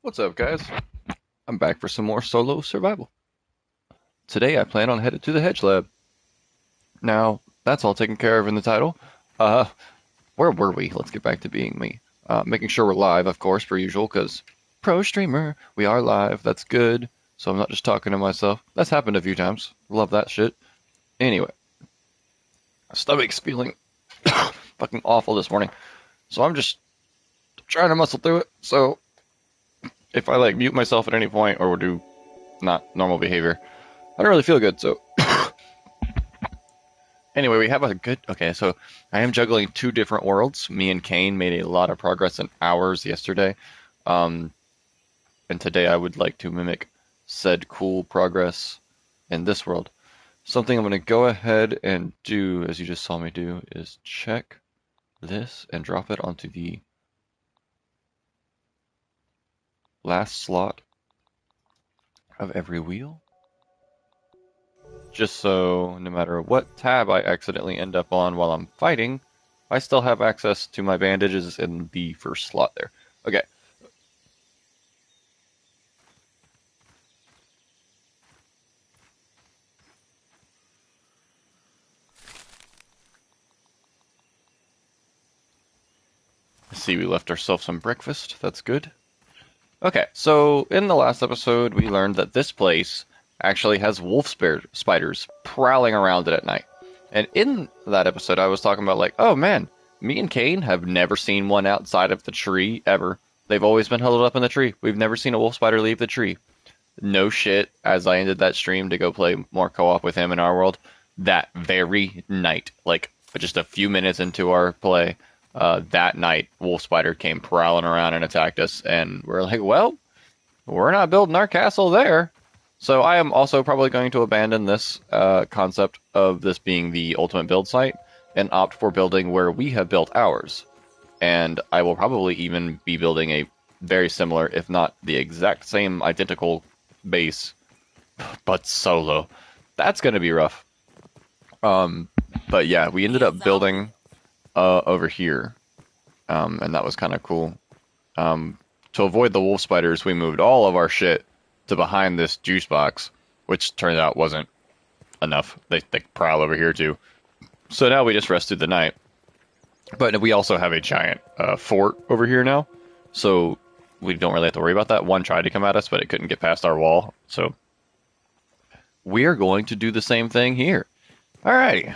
What's up, guys? I'm back for some more solo survival. Today I plan on headed to the Hedge Lab. Now, that's all taken care of in the title. Uh, where were we? Let's get back to being me. Making sure we're live, of course, per usual, because pro streamer, we are live. That's good. So I'm not just talking to myself. That's happened a few times. Love that shit. Anyway, stomach's feeling fucking awful this morning. So I'm just trying to muscle through it. So if I like mute myself at any point or do not normal behavior, I don't really feel good. So anyway, we have a good. Okay, so I am juggling two different worlds. Me and Kane made a lot of progress in hours yesterday. Um, and today I would like to mimic said cool progress in this world. Something I'm going to go ahead and do, as you just saw me do, is check this and drop it onto the last slot of every wheel. Just so no matter what tab I accidentally end up on while I'm fighting, I still have access to my bandages in the first slot there. Okay. I see we left ourselves some breakfast. That's good. Okay, so in the last episode, we learned that this place actually has wolf spiders prowling around it at night. And in that episode, I was talking about, like, oh man, me and Kane have never seen one outside of the tree ever. They've always been huddled up in the tree. We've never seen a wolf spider leave the tree. No shit, as I ended that stream to go play more co op with him in our world, that very night, like just a few minutes into our play, that night, Wolf Spider came prowling around and attacked us, and we're like, well, we're not building our castle there. So I am also probably going to abandon this concept of this being the ultimate build site and opt for building where we have built ours. And I will probably even be building a very similar, if not the exact same identical base, but solo. That's going to be rough. But yeah, we ended up building over here, and that was kind of cool. To avoid the wolf spiders, we moved all of our shit to behind this juice box, which turned out wasn't enough. They prowl over here too. So now we just rest through the night. But we also have a giant fort over here now, so we don't really have to worry about that. One tried to come at us, but it couldn't get past our wall. So we are going to do the same thing here. Alrighty.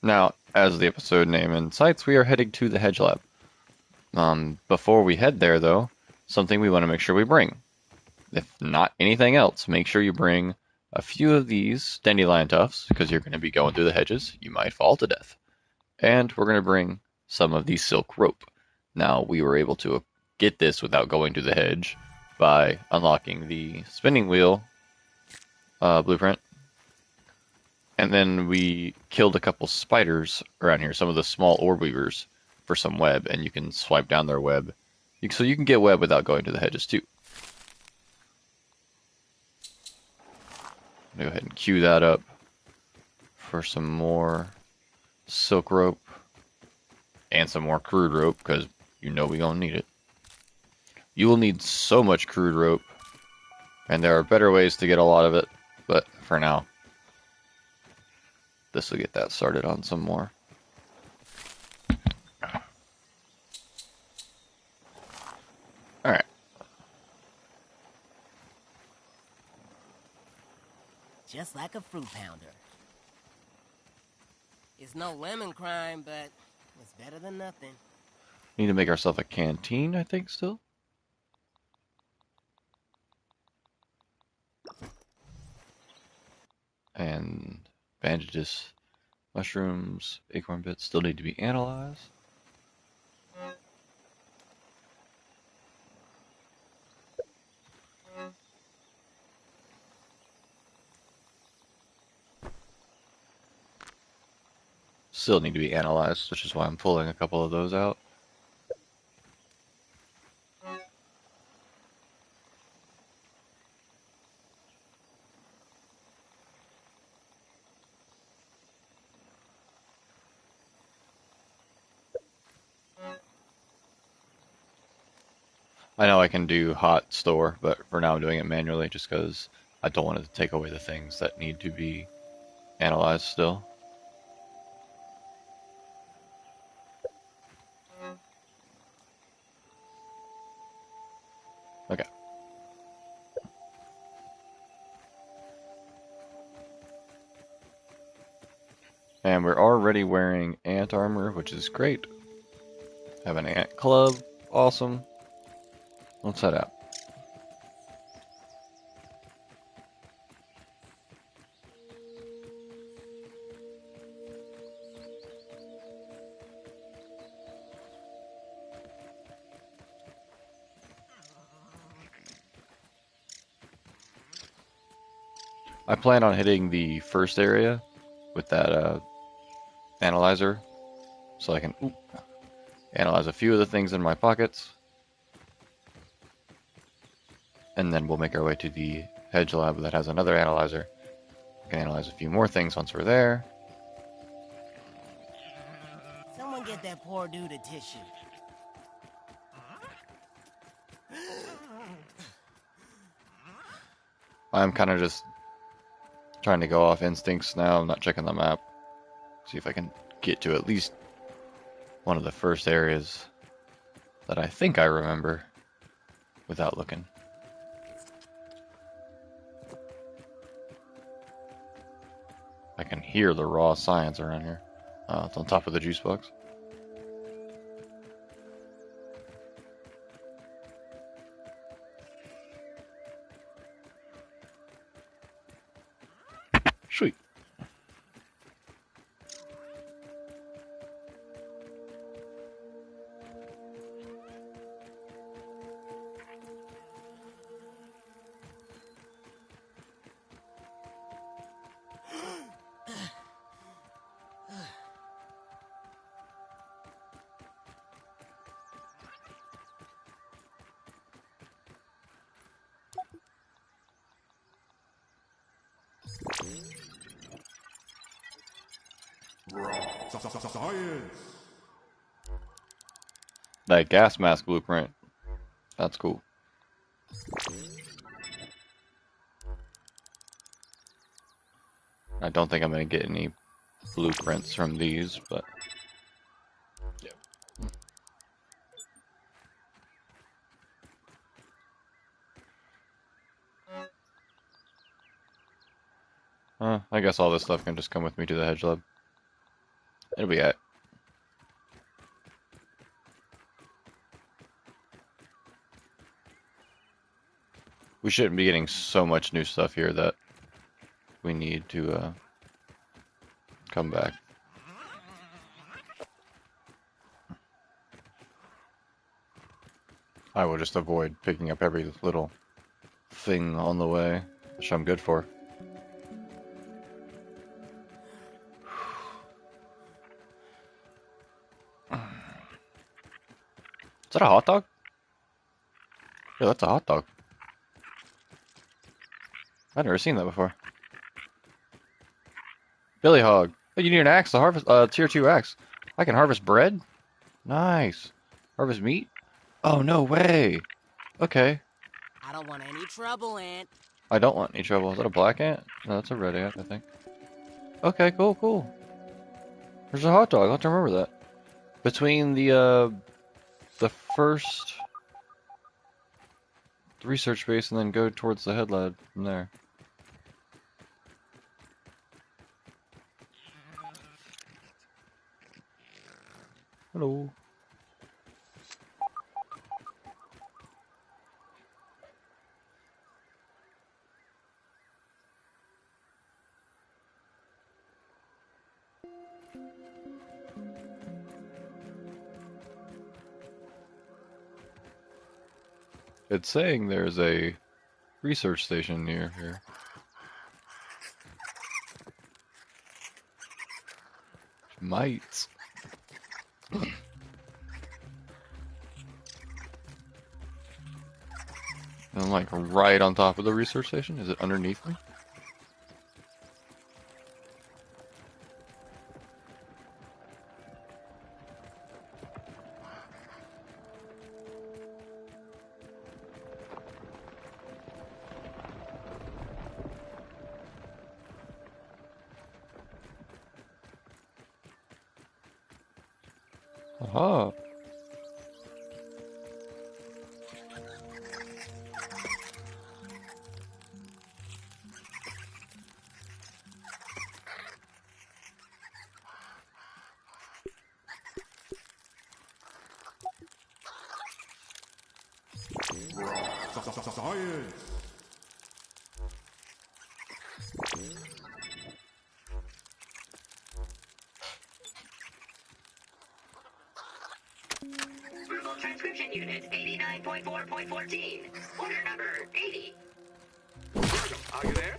Now, as the episode name incites, we are heading to the Hedge Lab. Before we head there, though, something we want to make sure we bring. If not anything else, make sure you bring a few of these dandelion tufts, because you're going to be going through the hedges. You might fall to death. And we're going to bring some of the silk rope. Now, we were able to get this without going to the hedge by unlocking the spinning wheel blueprint. And then we killed a couple spiders around here, some of the small orb weavers, for some web, and you can swipe down their web. So you can get web without going to the hedges too. Go ahead and queue that up for some more silk rope and some more crude rope, because you know we gonna need it. You will need so much crude rope, and there are better ways to get a lot of it, but for now, this will get that started on some more. Alright. Just like a fruit pounder. It's no lemon crime, but it's better than nothing. Need to make ourselves a canteen, I think, still. And bandages, mushrooms, acorn bits still need to be analyzed. Still need to be analyzed, which is why I'm pulling a couple of those out. I know I can do hot store, but for now I'm doing it manually just because I don't want to take away the things that need to be analyzed still. Okay. And we're already wearing ant armor, which is great. Have an ant club. Awesome. Let's head out. I plan on hitting the first area with that analyzer so I can analyze a few of the things in my pockets. And then we'll make our way to the Hedge Lab that has another analyzer. We can analyze a few more things once we're there. Someone get that poor dude a tissue. I'm kind of just trying to go off instincts now. I'm not checking the map. See if I can get to at least one of the first areas that I think I remember without looking. I can hear the raw science around here. It's on top of the juice box. Sweet. Science! That gas mask blueprint. That's cool. I don't think I'm going to get any blueprints from these, but yeah. I guess all this stuff can just come with me to the Hedge Lab. It'll be it. We shouldn't be getting so much new stuff here that we need to come back. I will just avoid picking up every little thing on the way, which I'm good for. Is that a hot dog? Yeah, that's a hot dog. I've never seen that before. Billy Hog. Oh, you need an axe to harvest, tier 2 axe. I can harvest bread? Nice. Harvest meat? Oh, no way. Okay. I don't want any trouble, Ant. I don't want any trouble. Is that a black ant? No, that's a red ant, I think. Okay, cool, cool. There's a hot dog. I'll have to remember that. Between the first research base and then go towards the head lab from there. Hello. It's saying there's a research station near here. Might. I'm like right on top of the research station. Is it underneath me? Aha. Science. Verbal transcription unit 89.4.14. Order number 80. Are you there?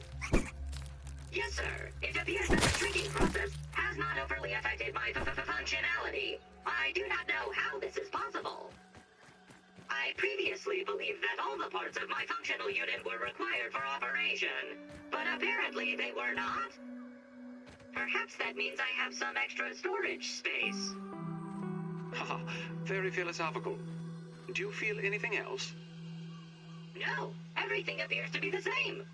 Yes, sir. It appears that the shrinking process has not overly affected my functionality. I do not know how this is possible. I previously believed that all the parts of my functional unit were required for operation, but apparently they were not. Perhaps that means I have some extra storage space. Haha, very philosophical. Do you feel anything else? No, everything appears to be the same.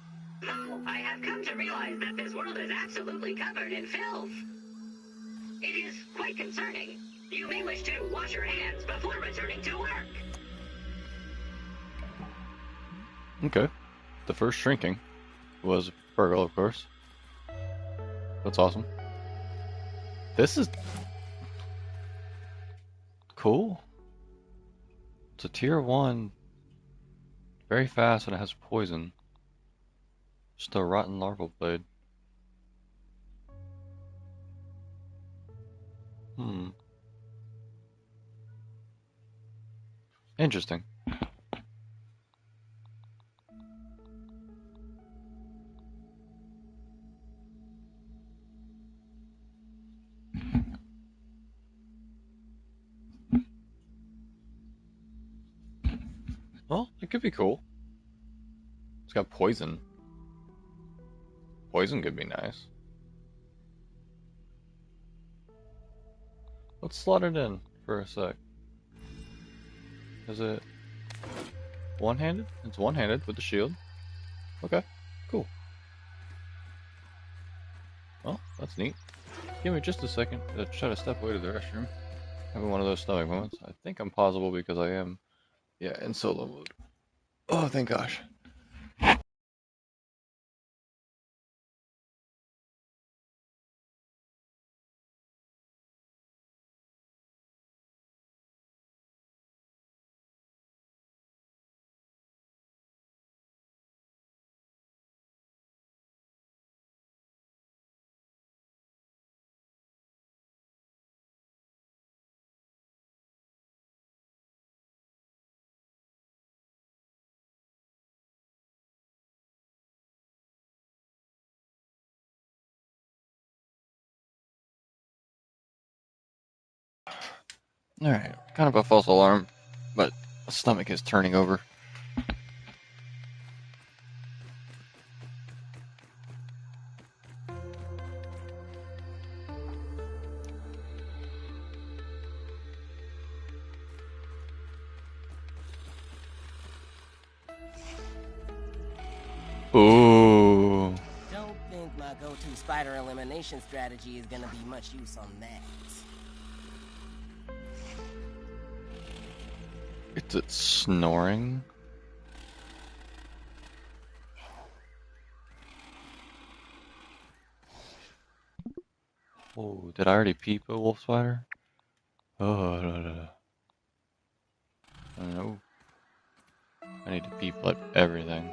Though I have come to realize that this world is absolutely covered in filth. It is quite concerning. You may wish to wash your hands before returning to work. Okay. The first shrinking was Virgo, of course. That's awesome. This is cool. It's a tier 1. Very fast and it has poison. Just a rotten larval blade. Interesting. Well, it could be cool. It's got poison. Poison could be nice. Let's slot it in for a sec. Is it one-handed? It's one-handed with the shield. Okay, cool. Well, that's neat. Give me just a second to try to step away to the restroom. Having one of those stomach moments. I think I'm pausable because I am, yeah, in solo mode. Oh, thank gosh. Alright, kind of a false alarm, but the stomach is turning over. Ooh. Don't think my go-to spider elimination strategy is gonna be much use on that. Is it snoring? Oh, did I already peep a wolf spider? Oh, no. I need to peep like everything.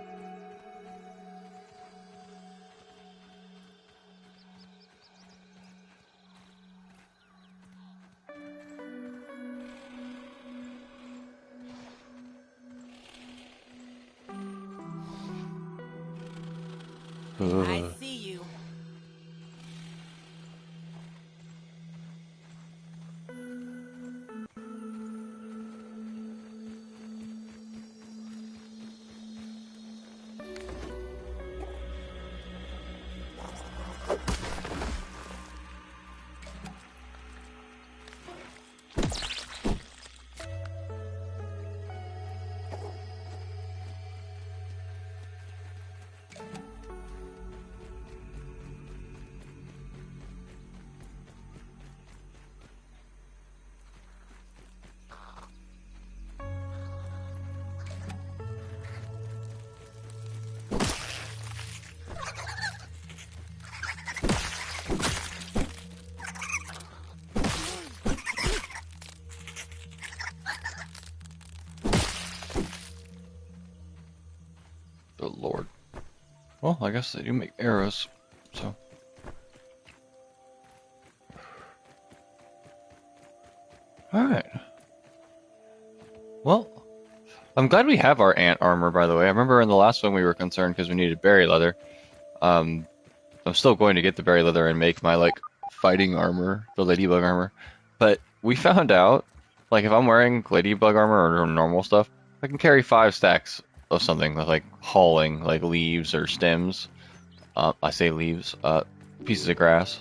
I Ugh. see you. Well, I guess they do make arrows, so. Alright. Well, I'm glad we have our ant armor, by the way. I remember in the last one we were concerned because we needed berry leather. I'm still going to get the berry leather and make my, like, fighting armor, the ladybug armor. But we found out, like, if I'm wearing ladybug armor or normal stuff, I can carry 5 stacks of something, like hauling, like leaves or stems. I say leaves, pieces of grass.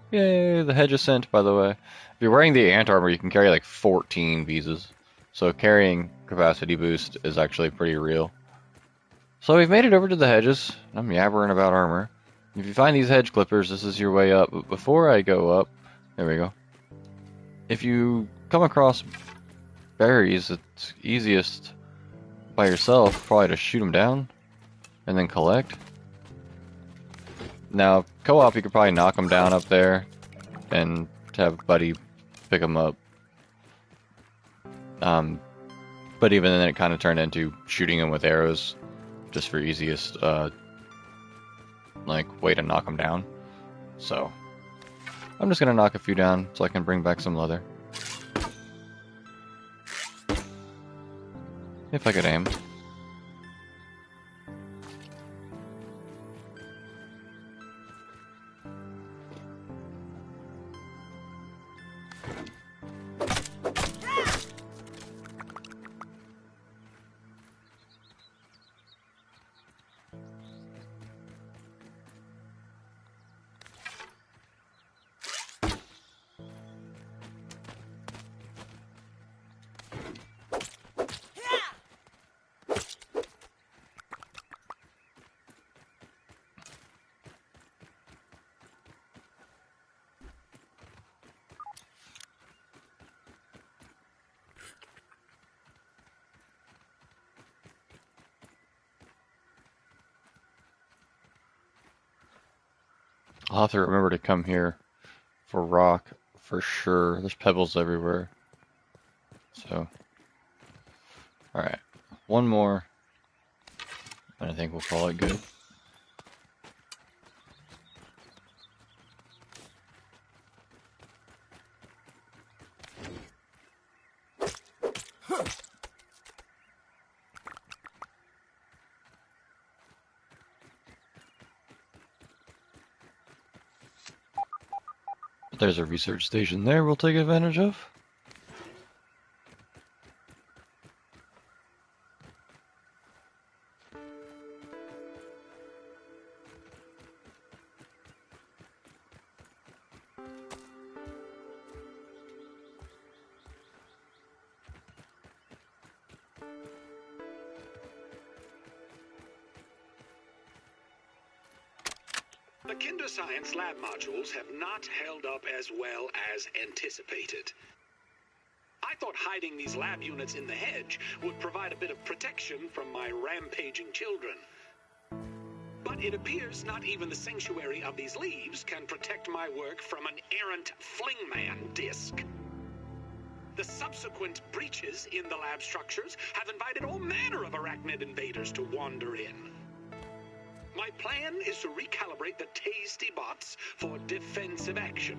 Yay, the hedge ascent, by the way. If you're wearing the ant armor, you can carry like 14 pieces. So carrying capacity boost is actually pretty real. So we've made it over to the hedges. I'm yabbering about armor. If you find these hedge clippers, this is your way up. But before I go up, there we go. If you come across berries, it's easiest by yourself, probably to shoot them down and then collect. Now, co-op, you could probably knock them down up there and have Buddy pick them up. But even then, it kind of turned into shooting them with arrows, just for easiest, like, way to knock them down. So, I'm just gonna knock a few down so I can bring back some leather. If I could aim. I'll have to remember to come here for rock, for sure. There's pebbles everywhere. So, alright. One more, and I think we'll call it good. There's a research station there we'll take advantage of. The Kinder Science lab modules have not held up as well as anticipated. I thought hiding these lab units in the hedge would provide a bit of protection from my rampaging children. But it appears not even the sanctuary of these leaves can protect my work from an errant flingman disc. The subsequent breaches in the lab structures have invited all manner of arachnid invaders to wander in. My plan is to recalibrate the tasty bots for defensive action.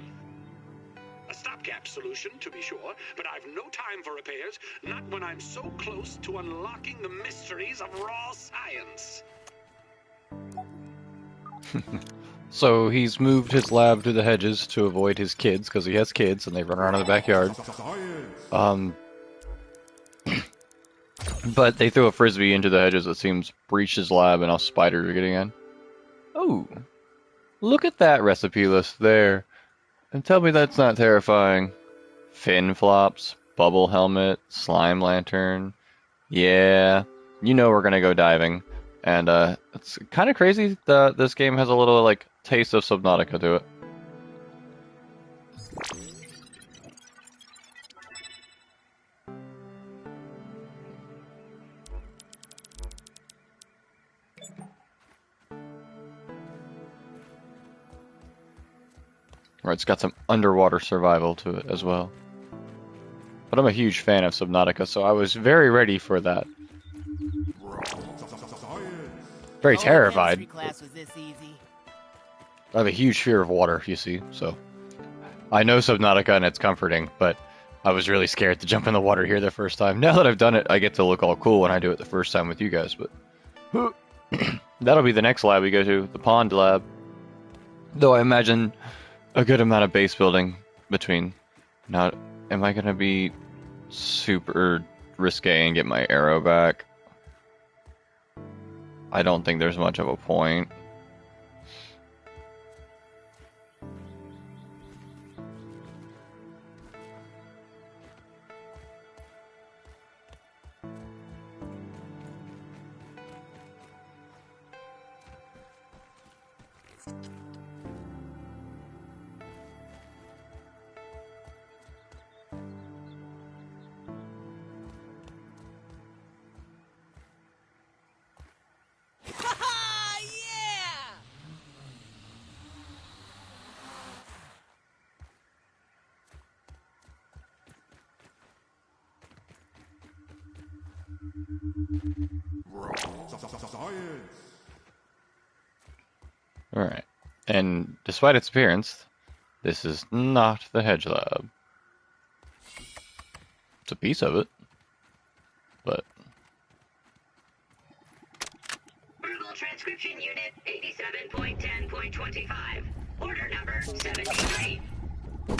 A stopgap solution, to be sure, but I've no time for repairs, not when I'm so close to unlocking the mysteries of raw science. So he's moved his lab to the hedges to avoid his kids, because he has kids and they run around in the backyard. But they threw a frisbee into the hedges that seems breached his lab and now spiders are getting in. Oh, look at that recipe list there. And tell me that's not terrifying. Fin flops, bubble helmet, slime lantern. Yeah, you know we're gonna go diving. And it's kind of crazy that this game has a little, like, taste of Subnautica to it. Or it's got some underwater survival to it as well. But I'm a huge fan of Subnautica, so I was very ready for that. very Only chemistry terrified. class was this easy. I have a huge fear of water, you see, so I know Subnautica and it's comforting, but I was really scared to jump in the water here the first time. Now that I've done it, I get to look all cool when I do it the first time with you guys, but that'll be the next lab we go to, the pond lab. Though I imagine a good amount of base building between. Not, am I gonna be super risque and get my arrow back? I don't think there's much of a point. Ha yeah! Science. Alright. And despite its appearance, this is not the Hedge Lab. It's a piece of it, but Verbal Transcription Unit 87.10.25. Order number 73. I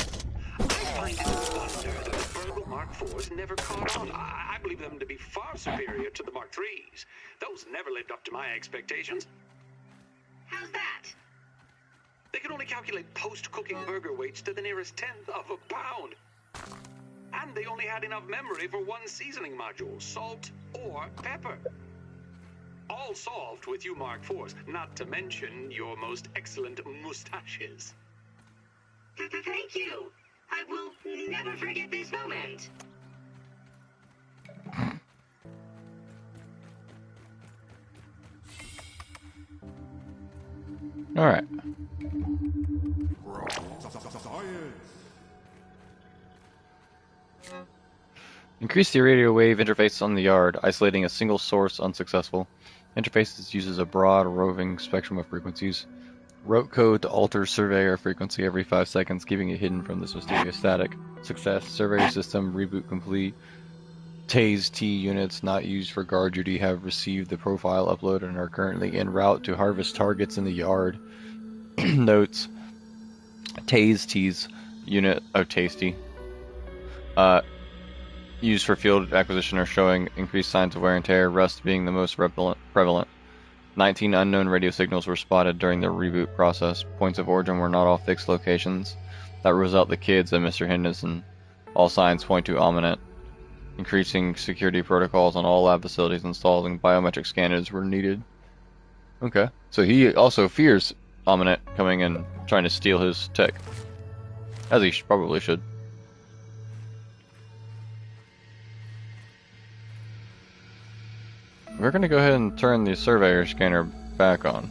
find it a wonder that the Burgle Mark IVs never caught on. I believe them to be far superior to the Mark IIIs. Those never lived up to my expectations. How's that? They could only calculate post-cooking burger weights to the nearest tenth of a pound. And they only had enough memory for one seasoning module, salt or pepper. All solved with you Mark IVs, not to mention your most excellent mustaches. Thank you. I will never forget this moment. alright. Science. Increase the radio wave interface on the yard, isolating a single source unsuccessful. Interfaces uses a broad roving spectrum of frequencies. Wrote code to alter surveyor frequency every 5 seconds, keeping it hidden from this mysterious static. Success. Surveyor system reboot complete. Pt.2 units not used for guard duty have received the profile upload and are currently en route to harvest targets in the yard. Notes. Pt.2's unit tasty. Used for field acquisition are showing increased signs of wear and tear, rust being the most prevalent. 19 unknown radio signals were spotted during the reboot process. Points of origin were not all fixed locations. That rules out the kids and Mr. Henderson. All signs point to Ominent. Increasing security protocols on all lab facilities installing biometric scanners were needed. Okay. So he also fears Ominent coming and trying to steal his tech. As he probably should. We're going to go ahead and turn the surveyor scanner back on.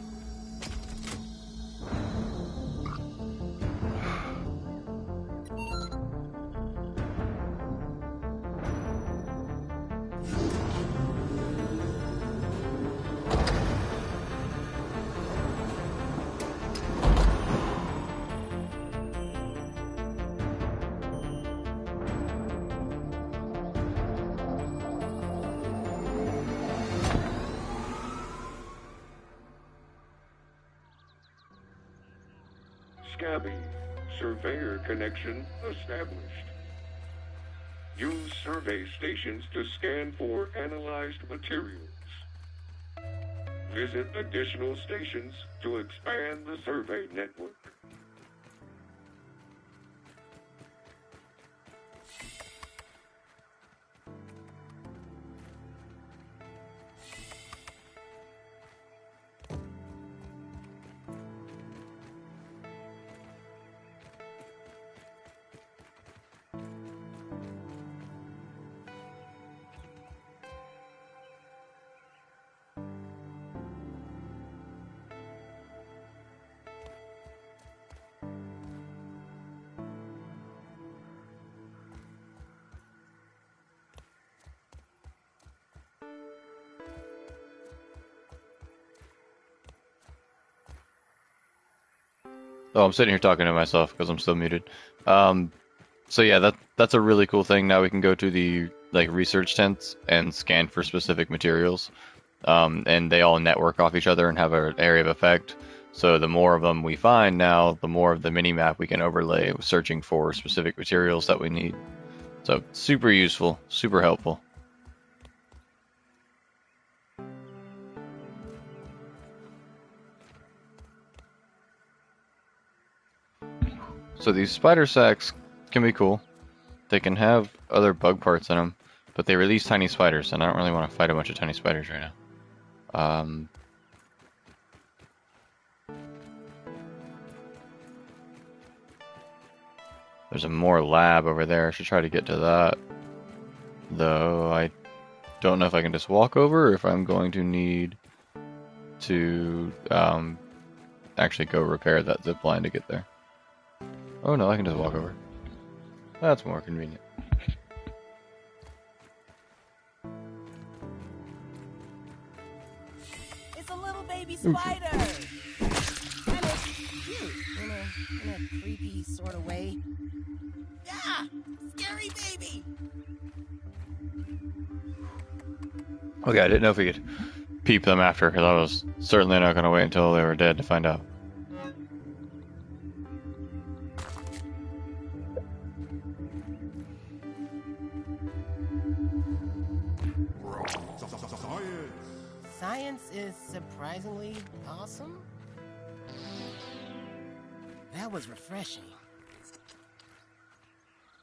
Scabby, surveyor connection established. Use survey stations to scan for analyzed materials. Visit additional stations to expand the survey network. Oh, I'm sitting here talking to myself because I'm still muted. Um, so yeah, that's a really cool thing. Now we can go to the like research tents and scan for specific materials, and they all network off each other and have an area of effect. So the more of them we find now, the more of the mini map we can overlay, searching for specific materials that we need. So super useful, super helpful. So these spider sacks can be cool. They can have other bug parts in them, but they release tiny spiders, and I don't really want to fight a bunch of tiny spiders right now. There's a more lab over there. I should try to get to that. Though I don't know if I can just walk over or if I'm going to need to actually go repair that zip line to get there. Oh no, I can just walk over. That's more convenient. It's a little baby spider. Kind of cute in a creepy sort of way. Yeah, scary baby. Okay, I didn't know if we could peep them after, because I was certainly not going to wait until they were dead to find out. Science. Science is surprisingly awesome. That was refreshing.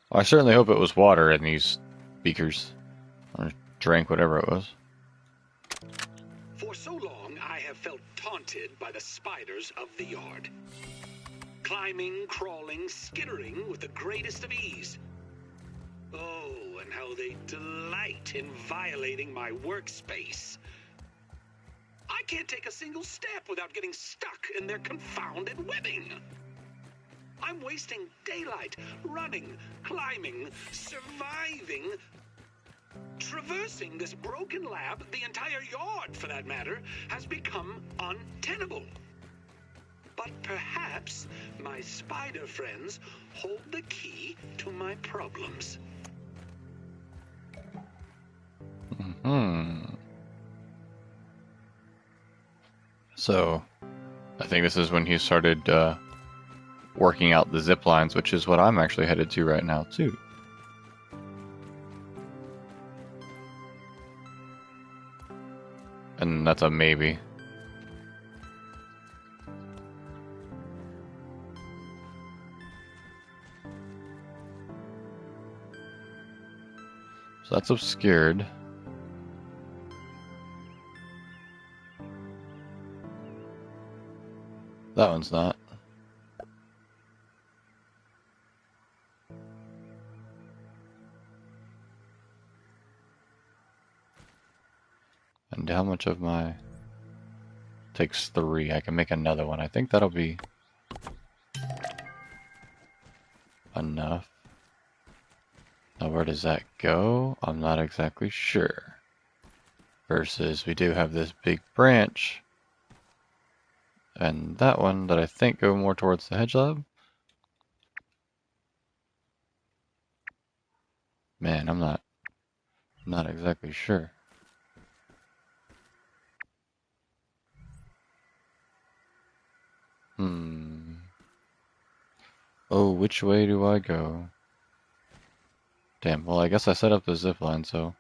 Well, I certainly hope it was water in these beakers. Or drank whatever it was. For so long, I have felt taunted by the spiders of the yard. Climbing, crawling, skittering with the greatest of ease. Oh, and how they delight in violating my workspace. I can't take a single step without getting stuck in their confounded webbing. I'm wasting daylight, running, climbing, surviving, traversing this broken lab. The entire yard, for that matter, has become untenable. But perhaps my spider friends hold the key to my problems. So, I think this is when he started working out the zip lines, which is what I'm actually headed to right now, too. And that's a maybe. So that's obscured. That one's not. And how much of my... Takes 3. I can make another one. I think that'll be enough. Now where does that go? I'm not exactly sure. Versus we do have this big branch. And that one that I think go more towards the Hedge Lab. Man, I'm not exactly sure. Oh, which way do I go? Damn, well I guess I set up the zip line, so...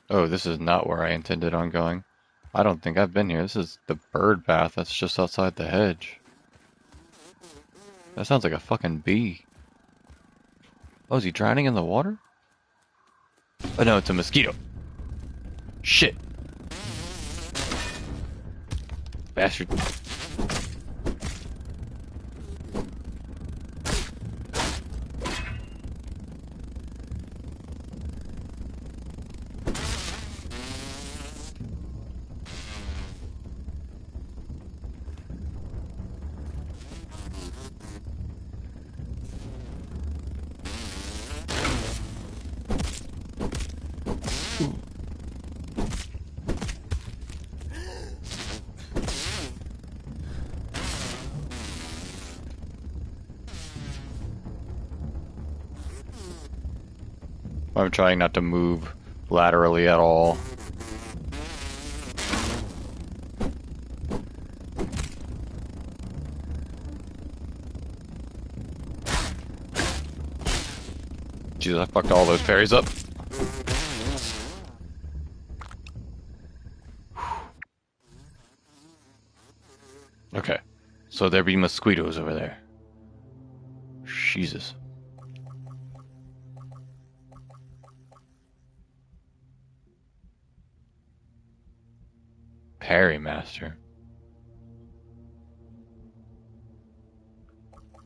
Oh, this is not where I intended on going. I don't think I've been here. This is the bird bath that's just outside the hedge. That sounds like a fucking bee. Oh, is he drowning in the water? Oh no, it's a mosquito. Shit. Bastard. I'm trying not to move laterally at all. Jesus, I fucked all those parries up. Okay, so there be mosquitoes over there. Jesus. Parry Master.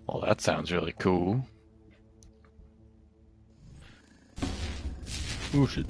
Well, that sounds really cool. Oh shit.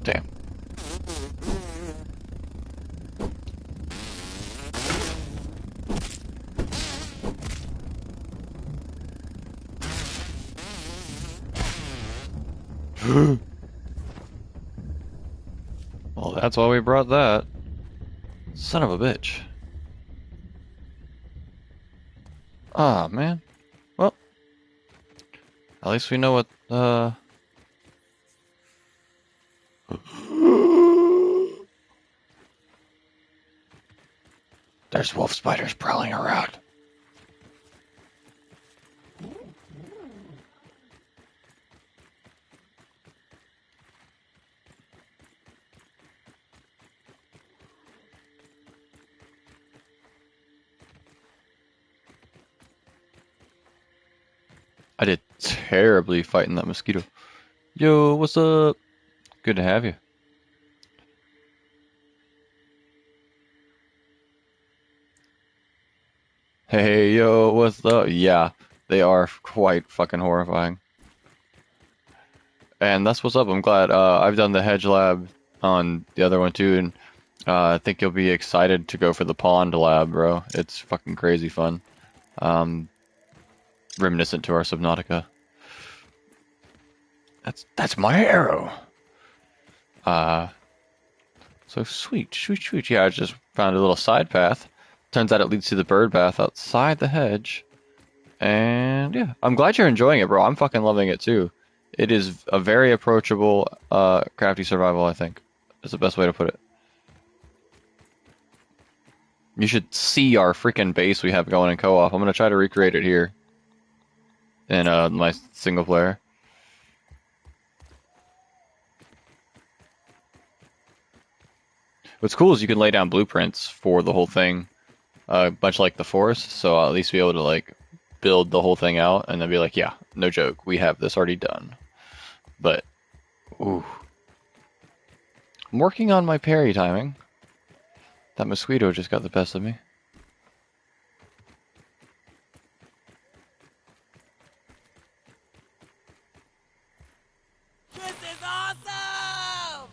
Damn. Well, that's why we brought that. Son of a bitch. Ah, man. Well, at least we know what, There's wolf spiders prowling around. I did terribly fighting that mosquito. Yo, what's up? Good to have you. Hey, yo, what's up? Yeah, they are quite fucking horrifying. And that's what's up. I'm glad. I've done the Hedge Lab on the other one too, and I think you'll be excited to go for the Pond Lab, bro. It's fucking crazy fun. Um, Reminiscent to our Subnautica. That's my arrow. Uh, so sweet, sweet, sweet. Yeah, I just found a little side path. Turns out it leads to the bird bath outside the hedge. And yeah, I'm glad you're enjoying it, bro. I'm fucking loving it too. It is a very approachable, crafty survival, I think. That's the best way to put it. You should see our freaking base we have going in co-op. I'm gonna try to recreate it here in my single player. What's cool is you can lay down blueprints for the whole thing, much like the forest. So I'll at least be able to like build the whole thing out and then be like, yeah, no joke, we have this already done. But, ooh, I'm working on my parry timing. That mosquito just got the best of me. This is awesome!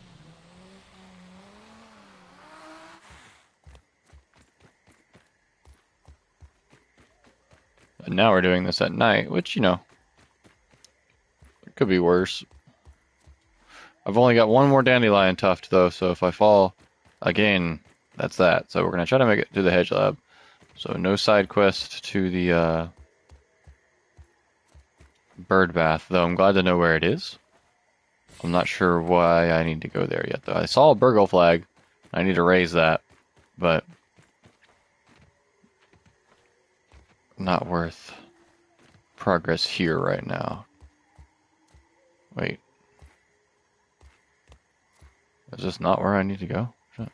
And now we're doing this at night, which, you know, it could be worse. I've only got one more dandelion tuft, though, so if I fall again, that's that. So we're going to try to make it to the Hedge Lab. So no side quest to the bird bath, though I'm glad to know where it is. I'm not sure why I need to go there yet, though. I saw a burgle flag. I need to raise that, but not worth progress here right now. Wait. Is this not where I need to go? Shit.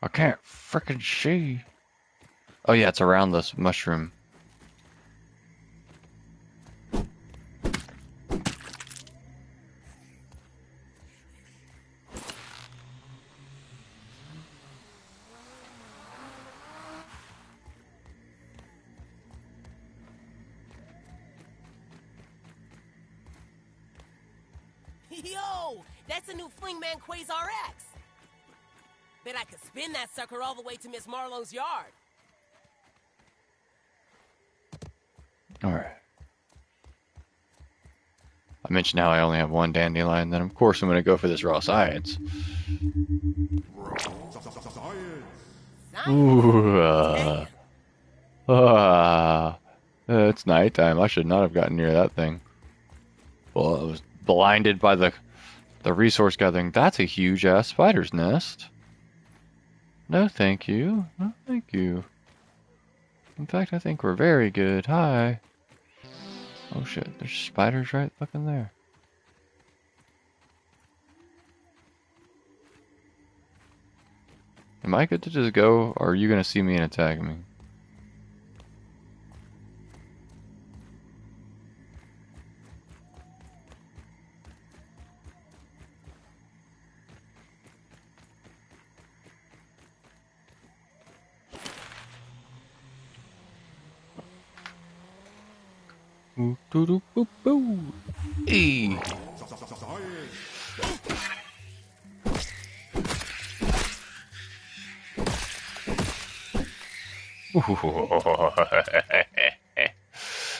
I can't frickin' see. Oh yeah, it's around this mushroom. Yo, that's a new Flingman Quasar X. Bet I could spin that sucker all the way to Miss Marlowe's yard. Alright. I mentioned how I only have one dandelion, then of course I'm going to go for this raw science. Ooh, it's nighttime. I should not have gotten near that thing. Well, I was blinded by the resource gathering. That's a huge ass spider's nest. No, thank you. No, thank you. In fact, I think we're very good. Hi. Oh shit, there's spiders right fucking there. Am I good to just go, or are you gonna see me and attack me? Ooh, doo doo boo boo. Hey.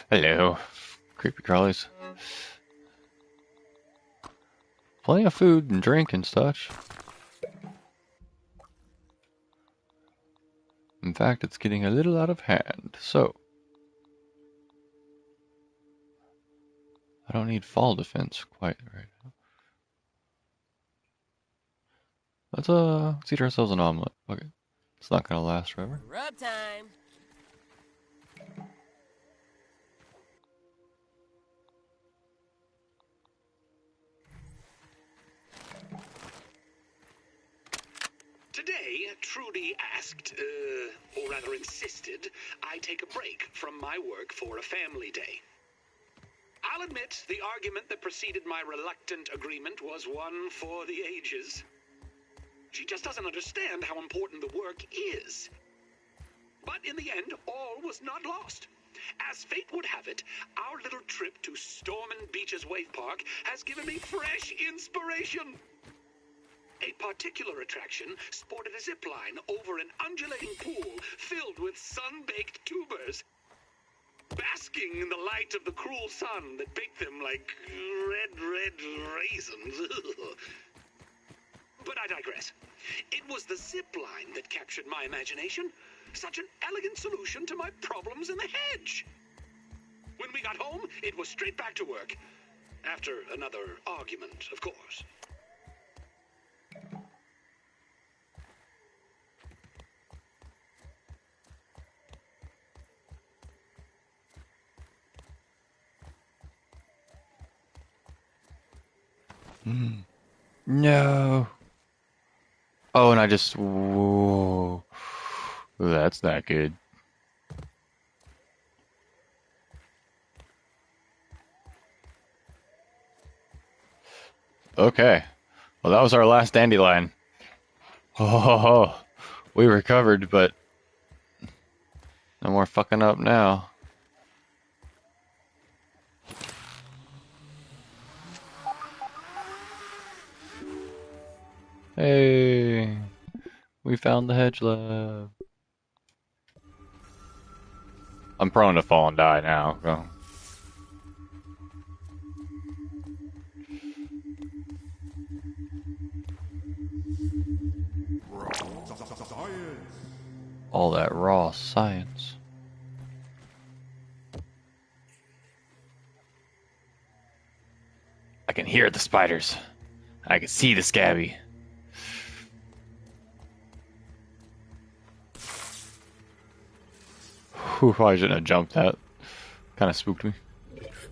Hello, creepy crawlies. Plenty of food and drink and such. In fact, it's getting a little out of hand, so I don't need fall defense quite right now. Let's eat ourselves an omelet. Okay. It's not gonna last forever. Rub time. Today, Trudy asked, or rather insisted, I take a break from my work for a family day. I'll admit the argument that preceded my reluctant agreement was one for the ages. She just doesn't understand how important the work is. But in the end, all was not lost. As fate would have it, our little trip to Stormin' Beach's Wave Park has given me fresh inspiration. A particular attraction sported a zip line over an undulating pool filled with sun-baked tubers, basking in the light of the cruel sun that baked them like red raisins. But I digress. It was the zip line that captured my imagination. Such an elegant solution to my problems in the hedge. When we got home, it was straight back to work. After another argument, of course. No. Oh, and I just... Whoa. That's not good. Okay. Well, that was our last dandelion. Oh, we recovered, but no more fucking up now. Hey, we found the Hedge Lab. I'm prone to fall and die now. So. All that raw science. I can hear the spiders. I can see the scabby. Whew, probably shouldn't have jumped that. Kind of spooked me.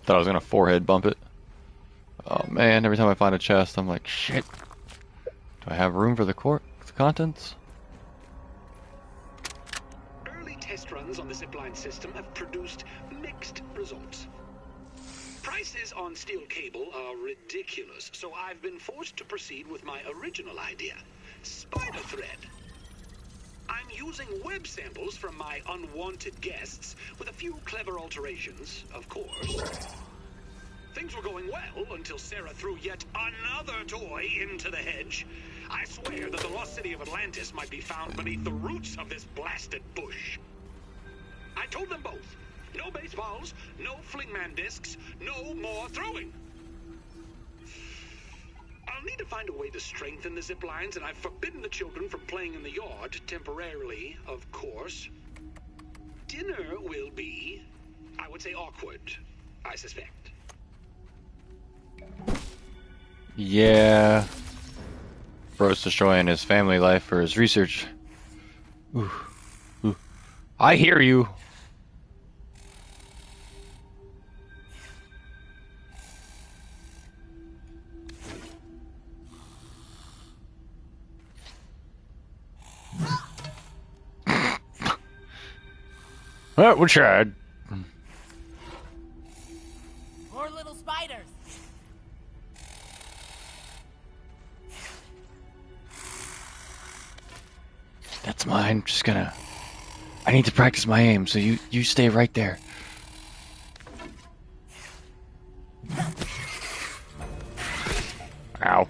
Thought I was gonna forehead bump it. Oh man, every time I find a chest, I'm like, shit. Do I have room for the contents? Early test runs on the zipline system have produced mixed results. Prices on steel cable are ridiculous, so I've been forced to proceed with my original idea, spider thread. I'm using web samples from my unwanted guests with a few clever alterations, of course. Things were going well until Sarah threw yet another toy into the hedge. I swear that the lost city of Atlantis might be found beneath the roots of this blasted bush. I told them both, no baseballs, no flingman discs, no more throwing. I'll need to find a way to strengthen the zip lines, and I've forbidden the children from playing in the yard, temporarily, of course. Dinner will be, I would say, awkward, I suspect. Yeah. Bro's destroying his family life for his research. Ooh. Ooh. I hear you. Well, we tried. More little spiders. That's mine. Just gonna. I need to practice my aim, so you stay right there. Ow.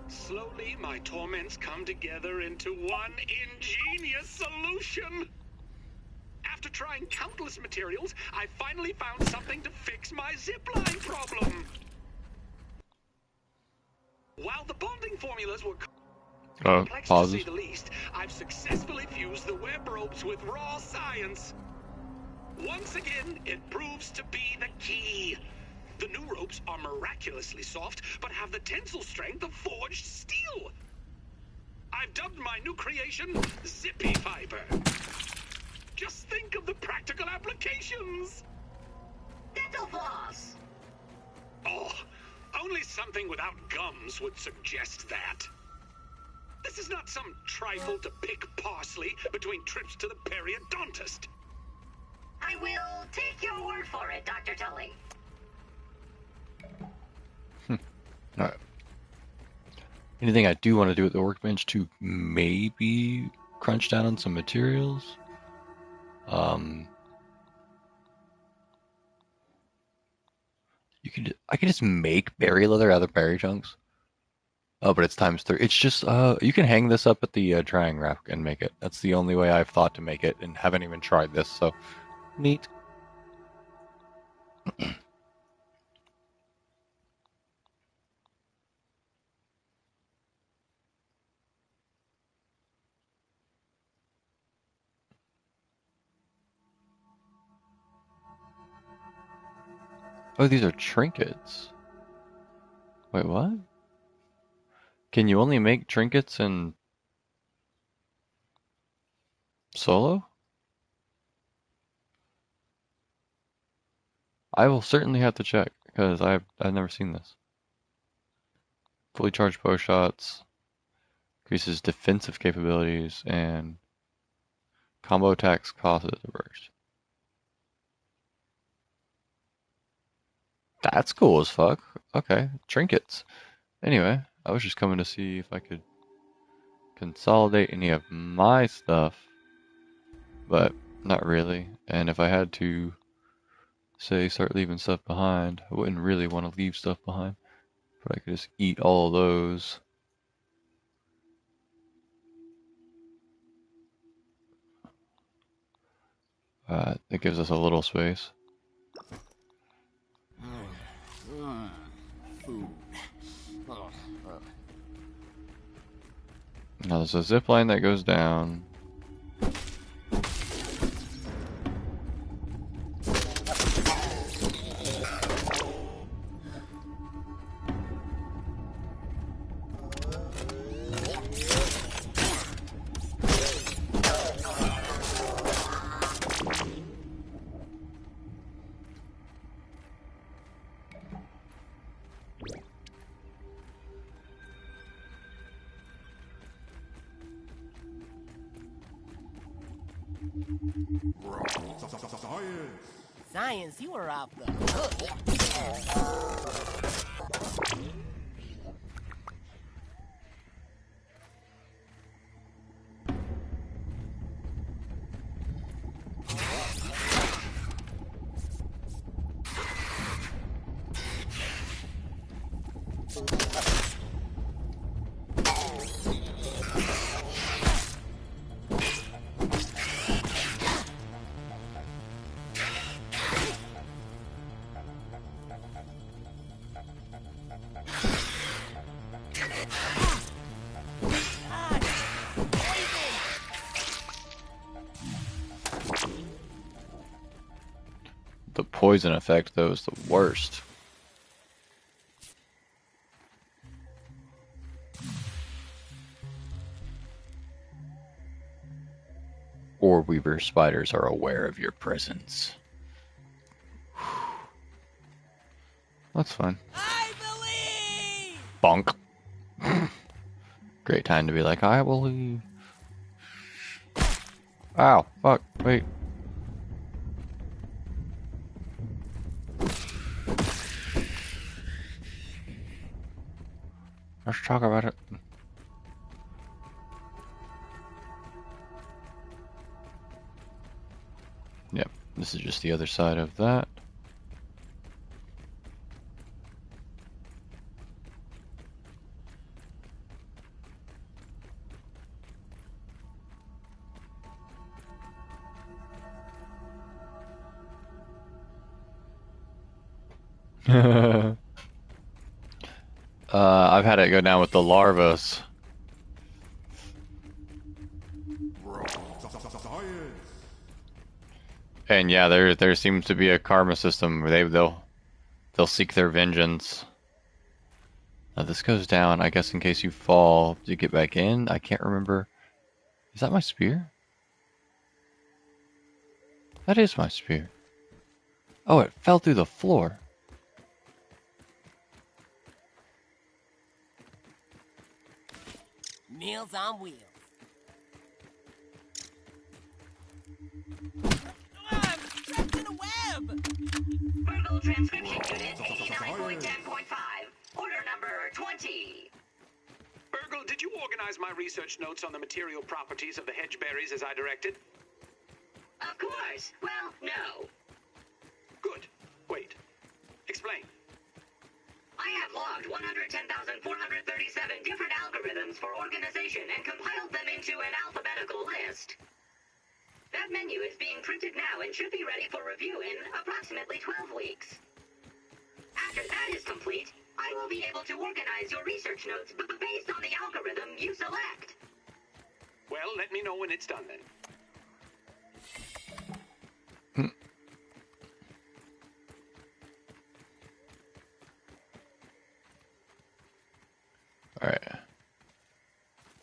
Slowly, my torments come together into one ingenious solution. After trying countless materials, I finally found something to fix my zipline problem. While the bonding formulas were complex to Pauses. say the least, I've successfully fused the web ropes with raw science. Once again, it proves to be the key. The new ropes are miraculously soft, but have the tensile strength of forged steel. I've dubbed my new creation Zippy Fiber. Just think of the practical applications. Dental floss. Oh, only something without gums would suggest that. This is not some trifle to pick parsley between trips to the periodontist. I will take your word for it, Dr. Tully. Alright. Anything I do want to do at the workbench to maybe crunch down on some materials? I could just make berry leather out of berry chunks. Oh, but it's ×3. It's just you can hang this up at the drying rack and make it. That's the only way I've thought to make it, and haven't even tried this. So neat. Oh, these are trinkets. Wait, what? Can you only make trinkets in solo? I will certainly have to check because I've never seen this. Fully charged bow shots, increases defensive capabilities, and combo attacks causes a burst. That's cool as fuck. Okay, trinkets. Anyway, I was just coming to see if I could consolidate any of my stuff, but not really. And if I had to, say, start leaving stuff behind, I wouldn't really want to leave stuff behind, but I could just eat all of those. It gives us a little space. Now there's a zip line that goes down. Science. Science, you were off the hook. The poison effect, though, is the worst. Or Weaver spiders are aware of your presence. That's fine. I believe! Bonk. Great time to be like, I believe. Ow, fuck, wait. Let's talk about it. Yep, this is just the other side of that. I've had it go down with the larvas. Science. And yeah, there seems to be a karma system where they'll seek their vengeance. Now this goes down, I guess in case you fall, do you get back in? I can't remember. Is that my spear? That is my spear. Oh, it fell through the floor. Meals on wheels. I'm trapped in a web! Virgo Transcription Unit 89.10.5. Order number 20. Burgle, did you organize my research notes on the material properties of the hedge berries as I directed? Of course. Well, no. Good. Wait. Explain. I have logged 110,437 different algorithms for organization and compiled them into an alphabetical list. That menu is being printed now and should be ready for review in approximately 12 weeks. After that is complete, I will be able to organize your research notes based on the algorithm you select. Well, let me know when it's done then. Alright.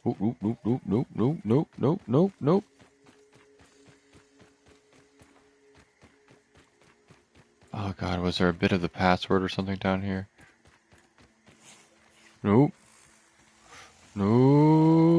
Nope, nope, nope, nope, nope, nope, nope, nope, nope, nope. Oh god, was there a bit of the password or something down here? Nope. No.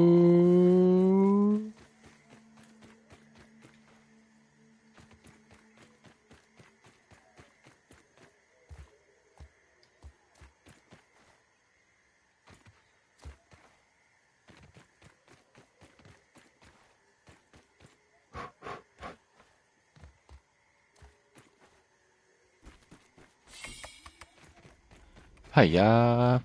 Hiya.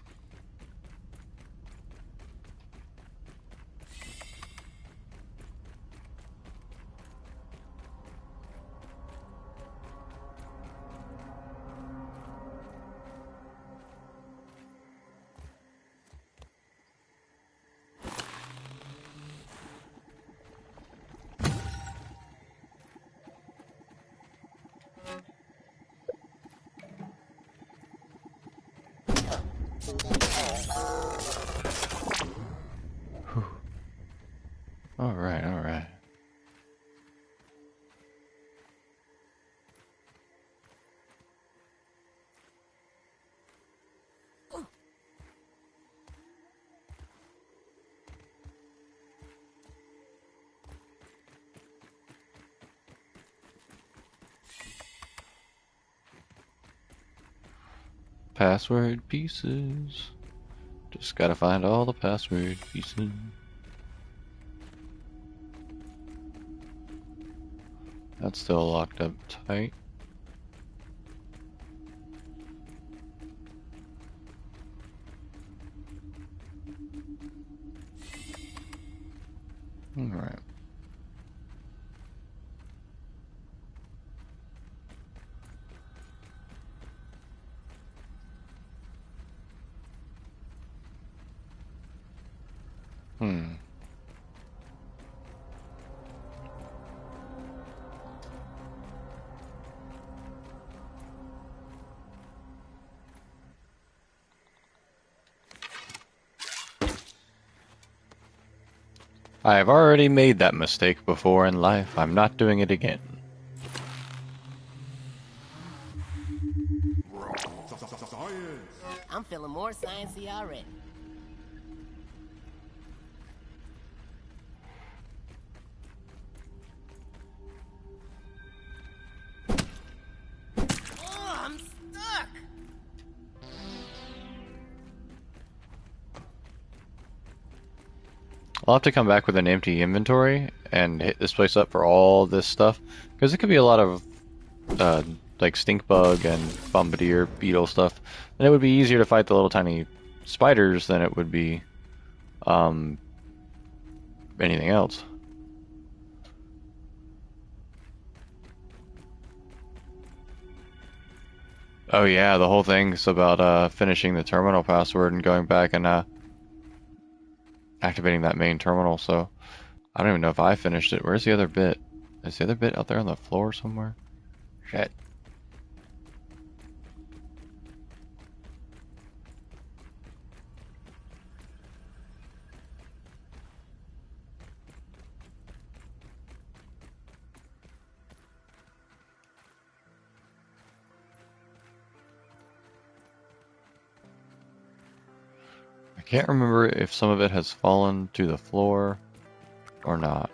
Alright, alright. password pieces. Just gotta find all the password pieces. That's still locked up tight. Alright. I have already made that mistake before in life. I'm not doing it again. Science. I'm feeling more sciencey already. Oh, I'm stuck. I'll have to come back with an empty inventory and hit this place up for all this stuff. Because it could be a lot of like stink bug and bombardier beetle stuff. And it would be easier to fight the little tiny spiders than it would be anything else. Oh yeah, the whole thing's about finishing the terminal password and going back and activating that main terminal, so I don't even know if I finished it. Where's the other bit? Is the other bit out there on the floor somewhere? Shit. I can't remember if some of it has fallen to the floor or not.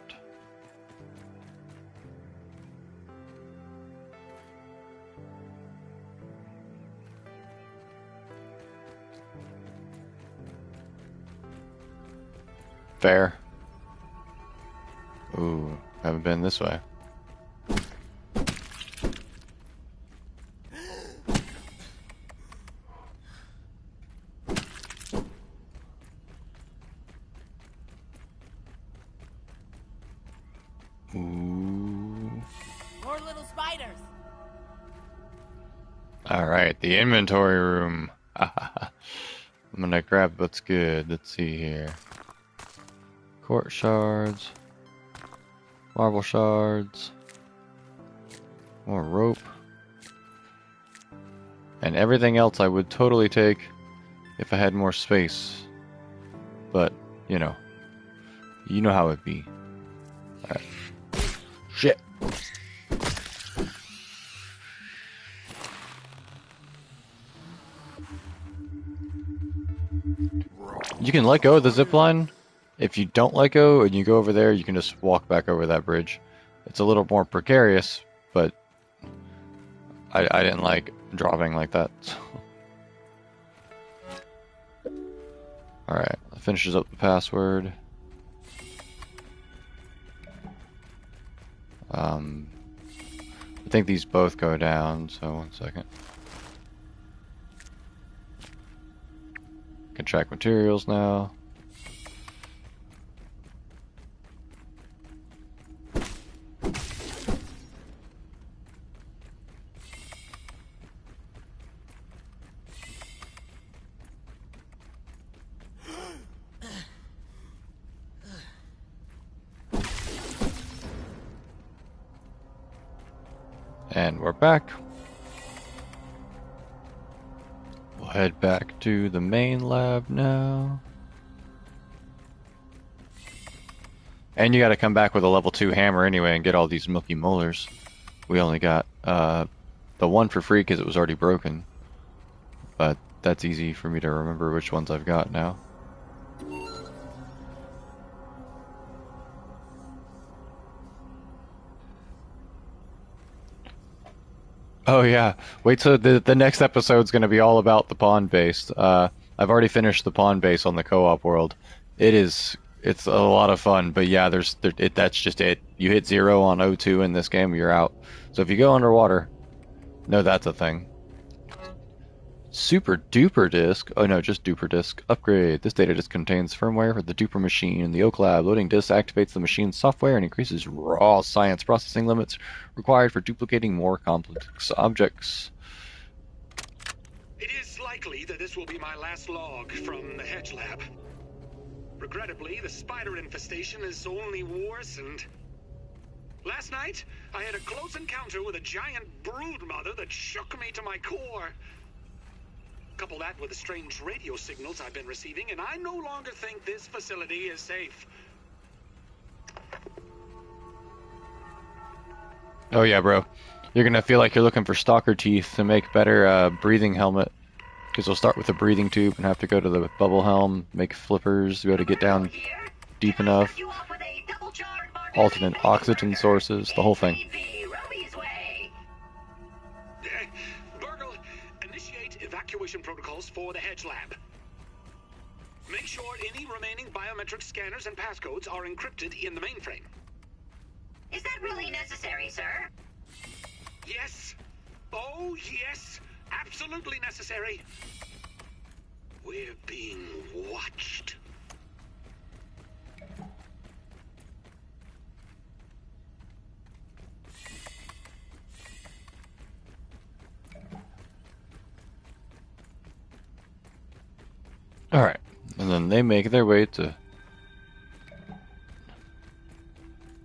Fair. Ooh, haven't been this way. Ooh. More little spiders. Alright, the inventory room. I'm gonna grab what's good. Let's see here. Quartz shards. Marble shards. More rope. And everything else I would totally take if I had more space. But, you know how it be. Alright. Shit. You can let go of the zip line. If you don't let go and you go over there, you can just walk back over that bridge. It's a little more precarious, but I didn't like dropping like that. Alright, that finishes up the password. I think these both go down, so 1 second. Can track materials now. And we're back. We'll head back to the main lab now. And you gotta come back with a level 2 hammer anyway and get all these milky molars. We only got the one for free because it was already broken. But that's easy for me to remember which ones I've got now. Oh yeah. Wait till the next episode's going to be all about the pond based. I've already finished the pond base on the co-op world. It's a lot of fun, but yeah, that's just it. You hit 0 on O2 in this game, you're out. So if you go underwater, no, that's a thing. Super duper disk. Oh no, just duper disk. Upgrade. This data disk contains firmware for the duper machine in the Oak Lab. Loading disk activates the machine's software and increases raw science processing limits required for duplicating more complex objects. It is likely that this will be my last log from the Hedge Lab. Regrettably, the spider infestation has only worsened. Last night, I had a close encounter with a giant brood mother that shook me to my core. Couple that with the strange radio signals I've been receiving, and I no longer think this facility is safe. Oh yeah, bro. You're gonna feel like you're looking for stalker teeth to make better breathing helmet. Because we'll start with a breathing tube and have to go to the bubble helm, make flippers, be able to get down deep enough, alternate oxygen sources, the whole thing. Burgle, initiate evacuation protocols for the Hedge Lab. Make sure any remaining biometric scanners and passcodes are encrypted in the mainframe. Is that really necessary, sir? Yes. Oh, yes. Absolutely necessary. We're being watched. Alright, and then they make their way to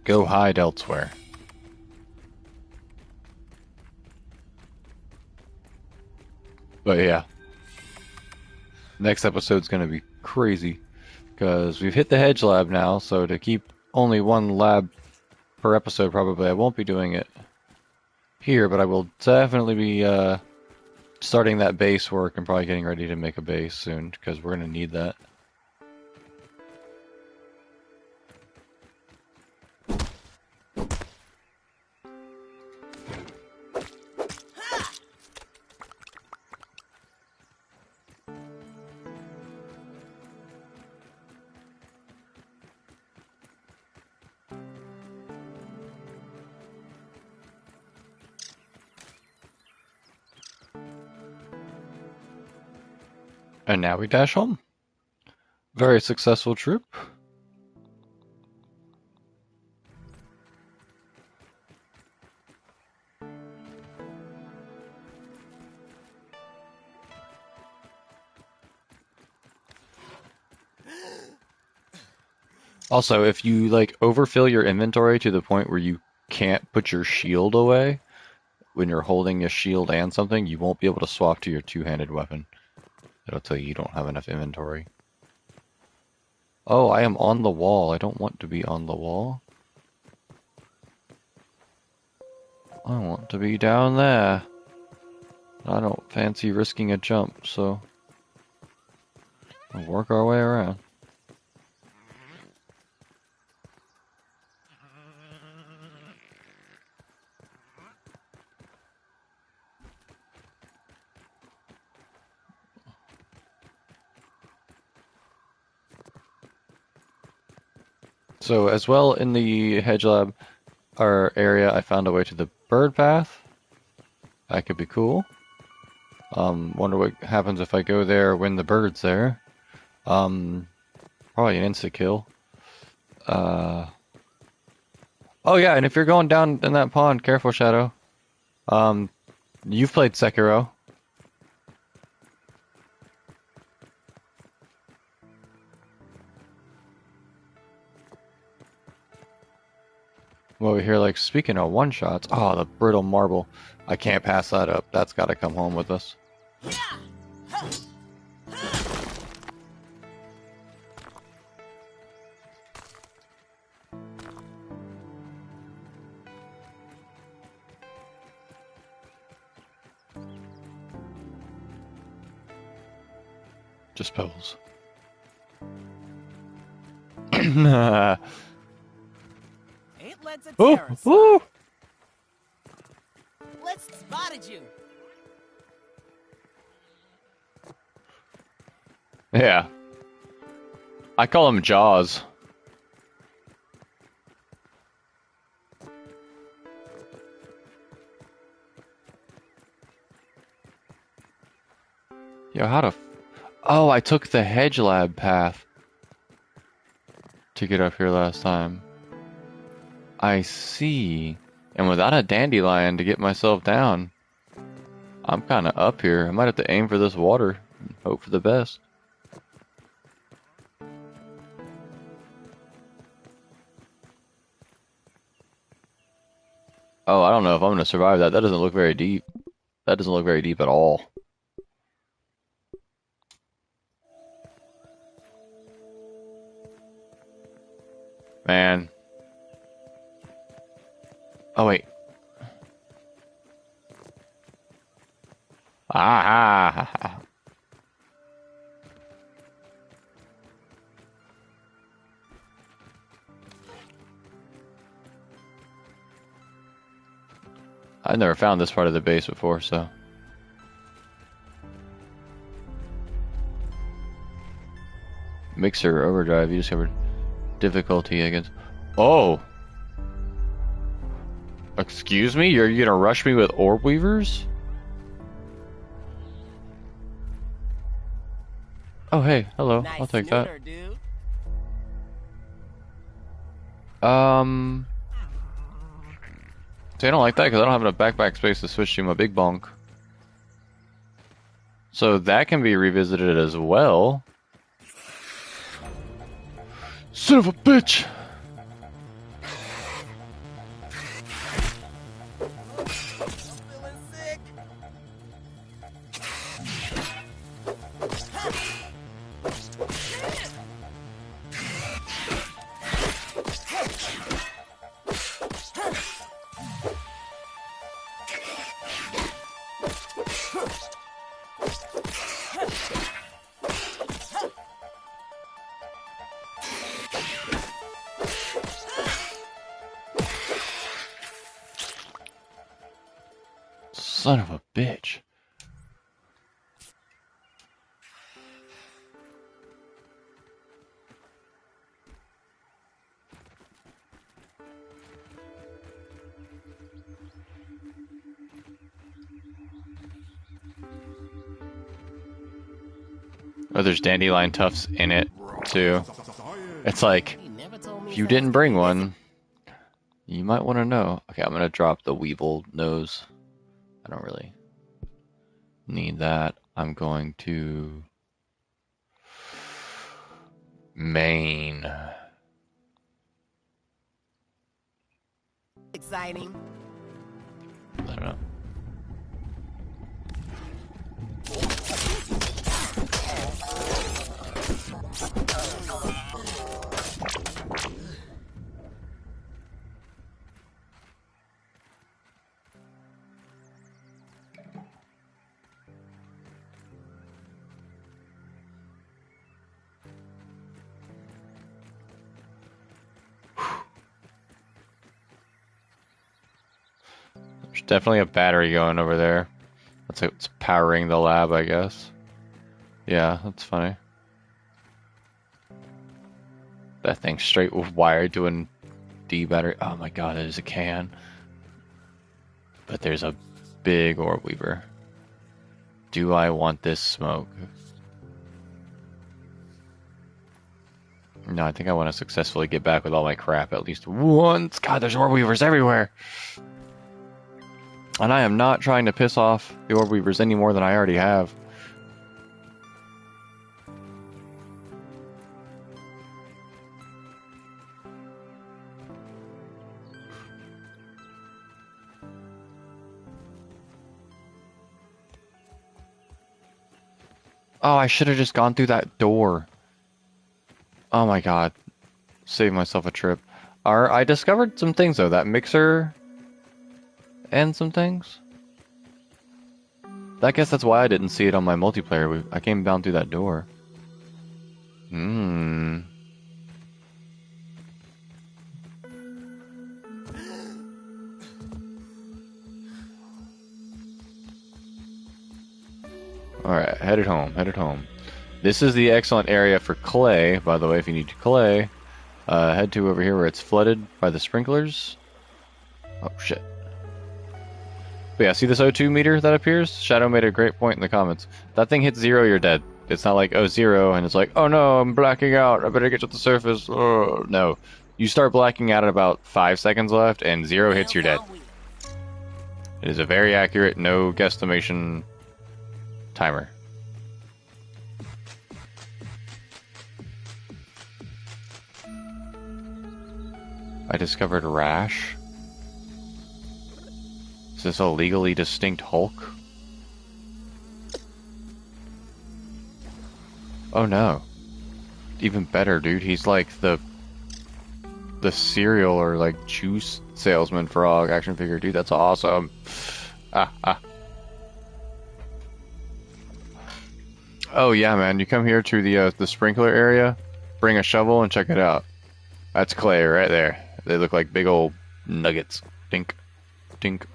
go hide elsewhere. But yeah, next episode's gonna be crazy because we've hit the Hedge Lab now, so to keep only one lab per episode, probably I won't be doing it here, but I will definitely be starting that base work and probably getting ready to make a base soon because we're gonna need that. And now we dash home. Very successful troop. Also, if you like overfill your inventory to the point where you can't put your shield away when you're holding a shield and something, you won't be able to swap to your two-handed weapon. It'll tell you don't have enough inventory. Oh, I am on the wall. I don't want to be on the wall. I want to be down there. I don't fancy risking a jump, so we'll work our way around. So as well in the Hedge Lab our area, I found a way to the bird path. That could be cool. Wonder what happens if I go there when the bird's there. Probably an insta kill. Oh yeah, and if you're going down in that pond, careful, Shadow. You've played Sekiro. Over here, like, speaking of one-shots, oh, the brittle marble. I can't pass that up. That's got to come home with us. Just pebbles. Ain't led to Oh, terrace. woo! Let's spotted you. Yeah. I call him Jaws. Yo, how to... Oh, I took the Hedge Lab path to get up here last time. I see. And without a dandelion to get myself down, I'm kind of up here. I might have to aim for this water and hope for the best. Oh, I don't know if I'm going to survive that. That doesn't look very deep. That doesn't look very deep at all. Man. Oh, wait. Ah. I've never found this part of the base before, so. Mixer overdrive. You discovered difficulty against. Oh! Excuse me? You're gonna rush me with orb weavers? Oh, hey. Hello. Nice I'll take snooter, dude. See, I don't like that because I don't have enough backpack space to switch to my big bonk. So that can be revisited as well. Son of a bitch! Feeling sick. Son of a bitch. Oh, there's dandelion tufts in it, too. It's like, He never told me if you fast didn't to bring get one, you might want to know. Okay, I'm gonna drop the Weeble nose. I don't really need that. I'm going to... Main. exciting. I don't know. There's definitely a battery going over there. That's like it's powering the lab, I guess. Yeah, that's funny. That thing's straight wired to a D battery. Oh my god, it is a can. But there's a big orb weaver. Do I want this smoke? No, I think I want to successfully get back with all my crap at least once. God, there's orb weavers everywhere. And I am not trying to piss off the orb weavers any more than I already have. Oh, I should have just gone through that door. Oh my god. Save myself a trip. I discovered some things though. That mixer and some things. I guess that's why I didn't see it on my multiplayer. I came down through that door. Hmm. Alright, headed home, headed home. This is the excellent area for clay, by the way, if you need clay. Head to over here where it's flooded by the sprinklers. Oh, shit. But yeah, see this O2 meter that appears? Shadow made a great point in the comments. That thing hits 0, you're dead. It's not like, oh, 0, and it's like, oh no, I'm blacking out, I better get to the surface. Oh, no. You start blacking out at about 5 seconds left, and 0 hits, you're dead. It is a very accurate, no guesstimation timer. I discovered Rash. Is this a legally distinct Hulk? Oh no. Even better, dude. He's like the cereal or like juice salesman frog action figure. Dude, that's awesome. Oh yeah, man. You come here to the sprinkler area, bring a shovel and check it out. That's clay right there. They look like big old nuggets. Dink. Dink.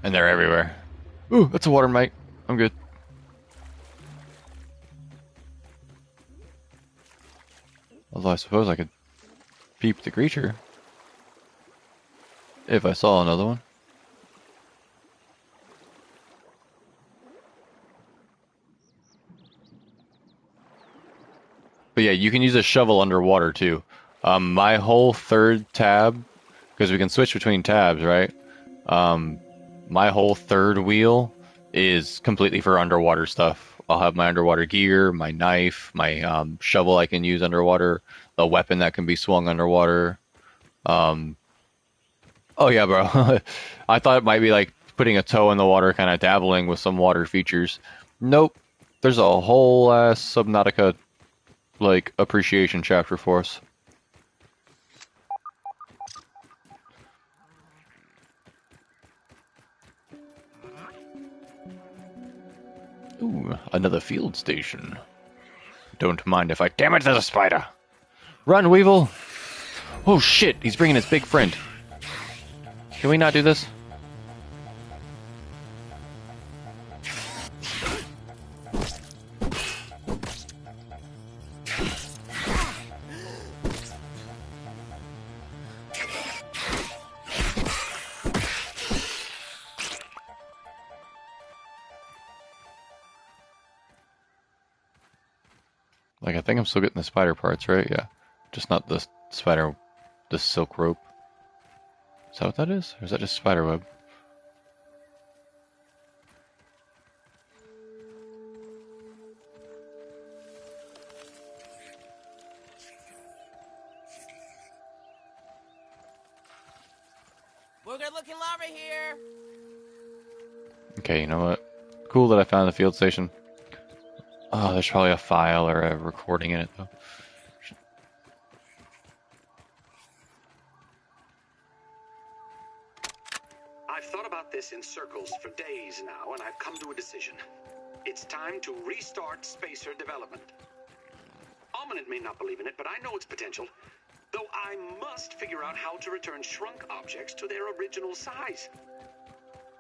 And they're everywhere. Ooh, that's a water mite. I'm good. Although I suppose I could peep the creature. If I saw another one. But yeah, you can use a shovel underwater too. My whole third tab, because we can switch between tabs, right? My whole third wheel is completely for underwater stuff. I'll have my underwater gear, my knife, my shovel I can use underwater, a weapon that can be swung underwater. Oh yeah, bro. I thought it might be like putting a toe in the water, kind of dabbling with some water features. Nope. There's a whole ass Subnautica like appreciation chapter for us. Ooh, another field station. Don't mind if I... Damn it, there's a spider! Run, Weevil! Oh shit, he's bringing his big friend. Can we not do this? Like, I think I'm still getting the spider parts, right? Yeah. Just not the spider, the silk rope. Is that what that is? Or is that just spider web? We're good looking lava here. Okay, you know what? Cool that I found the field station. Oh, there's probably a file or a recording in it, though. I've thought about this in circles for days now, and I've come to a decision. It's time to restart spacer development. Ominent may not believe in it, but I know its potential. Though I must figure out how to return shrunk objects to their original size.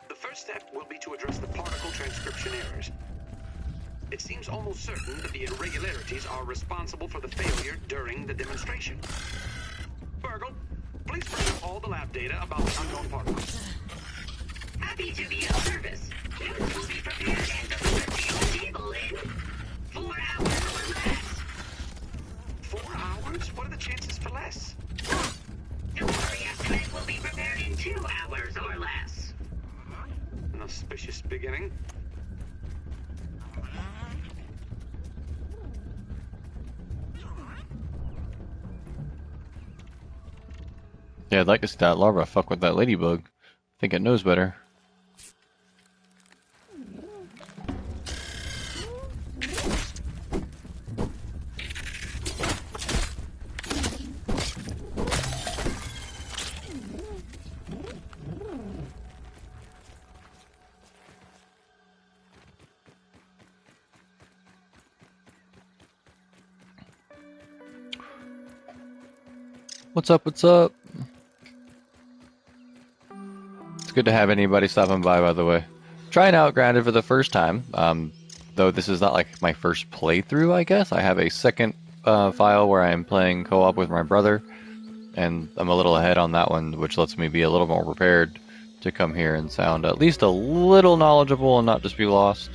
The first step will be to address the particle transcription errors. It seems almost certain that the irregularities are responsible for the failure during the demonstration. Virgil, please bring up all the lab data about the unknown particles. Happy to be of service. Units will be prepared and delivered to your table in 4 hours or less. 4 hours? What are the chances for less? The worry estimate will be prepared in 2 hours or less. An auspicious beginning. Yeah, I'd like to see that larva fuck with that ladybug. I think it knows better. What's up, what's up? good to have anybody stopping by the way. Trying out Grounded for the first time. Though this is not like my first playthrough, I guess. I have a second file where I am playing co-op with my brother, and I'm a little ahead on that one, which lets me be a little more prepared to come here and sound at least a little knowledgeable and not just be lost.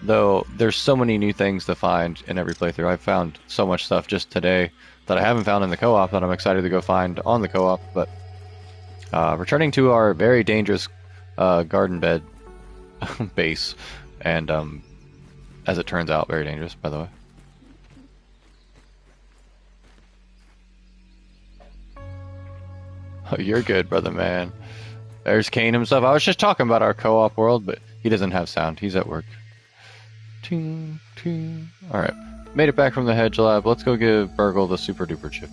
Though there's so many new things to find in every playthrough. I've found so much stuff just today that I haven't found in the co-op that I'm excited to go find on the co-op. But returning to our very dangerous garden bed base, and as it turns out, very dangerous, by the way. Oh, you're good, brother man. There's Kane himself. I was just talking about our co-op world, but he doesn't have sound. He's at work. Ting, ting. Alright. Made it back from the Hedge Lab. Let's go give Burgle the super duper chip.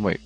Wait.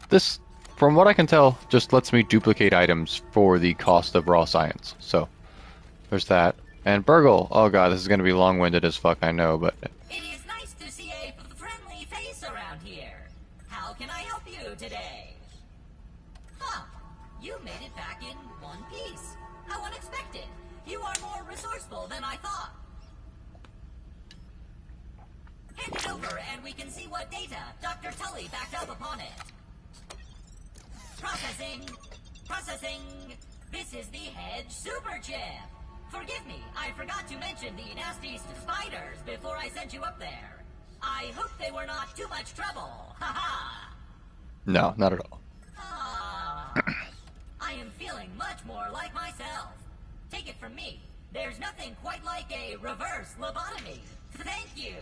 This, from what I can tell, just lets me duplicate items for the cost of raw science. So, there's that. And Burgle, oh god, this is gonna be long-winded as fuck, I know, but... It is nice to see a friendly face around here. How can I help you today? Huh, you made it back in one piece. How unexpected. You are more resourceful than I thought. Hand it over and we can see what data Dr. Tully backed up upon it. Processing! Processing! This is the Hedge Super Chip! Forgive me, I forgot to mention the nasty spiders before I sent you up there. I hope they were not too much trouble. Ha-ha! No, not at all. Ah, I am feeling much more like myself. Take it from me, there's nothing quite like a reverse lobotomy. Thank you!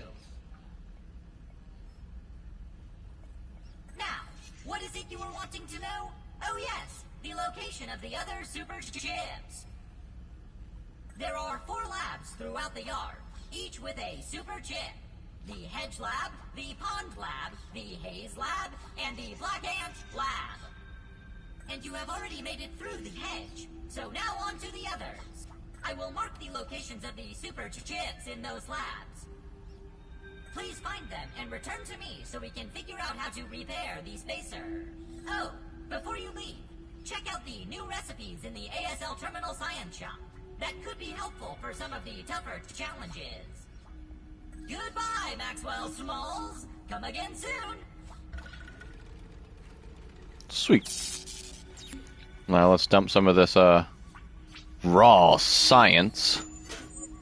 Now, what is it you were wanting to know? Oh yes, the location of the other super chips. There are 4 labs throughout the yard, each with a super chip. The Hedge Lab, the Pond Lab, the Haze Lab, and the Black Ant Lab. And you have already made it through the hedge, so now on to the others. I will mark the locations of the super chips in those labs. Please find them and return to me so we can figure out how to repair the spacer. Oh, before you leave, check out the new recipes in the ASL Terminal Science Shop. That could be helpful for some of the tougher challenges. Goodbye, Maxwell Smalls. Come again soon. Sweet. Now let's dump some of this raw science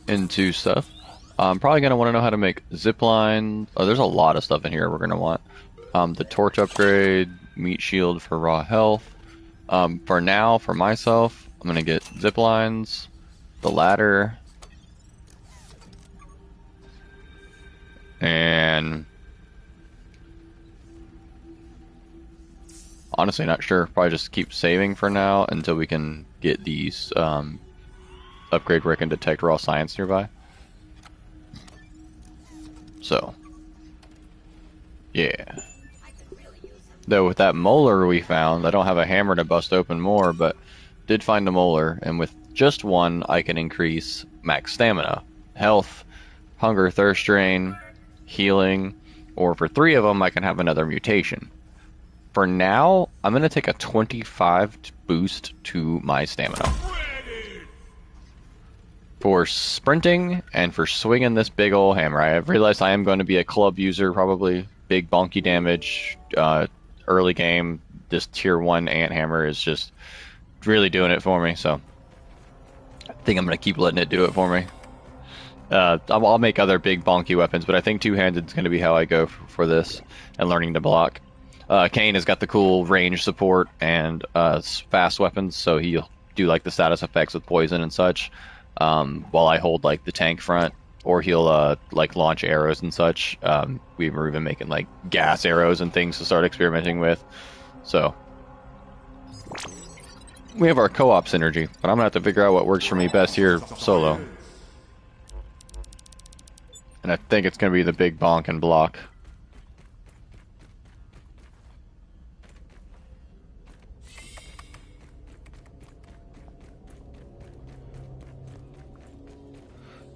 into stuff. I'm probably going to want to know how to make zip lines. Oh, there's a lot of stuff in here we're going to want. The torch upgrade, meat shield for raw health. For now, for myself, I'm going to get zip lines, the ladder, and honestly not sure. Probably just keep saving for now until we can get these upgrade where it can detect raw science nearby. So, yeah. Though with that molar we found, I don't have a hammer to bust open more, but did find a molar, and with just one I can increase max stamina, health, hunger, thirst drain, healing, or for 3 of them I can have another mutation. For now, I'm going to take a 25 boost to my stamina. For sprinting and for swinging this big ol' hammer. I have realized I am going to be a club user, probably big bonky damage, early game. This tier 1 ant hammer is just really doing it for me, so I think I'm going to keep letting it do it for me. I'll make other big bonky weapons, but I think two-handed is going to be how I go for this, and learning to block. Kane has got the cool range support and fast weapons, so he'll do like the status effects with poison and such, while I hold like the tank front, or he'll like launch arrows and such. We were even making like gas arrows and things to start experimenting with. So we have our co-op synergy, but I'm gonna have to figure out what works for me best here solo. And I think it's gonna be the big bonk and block.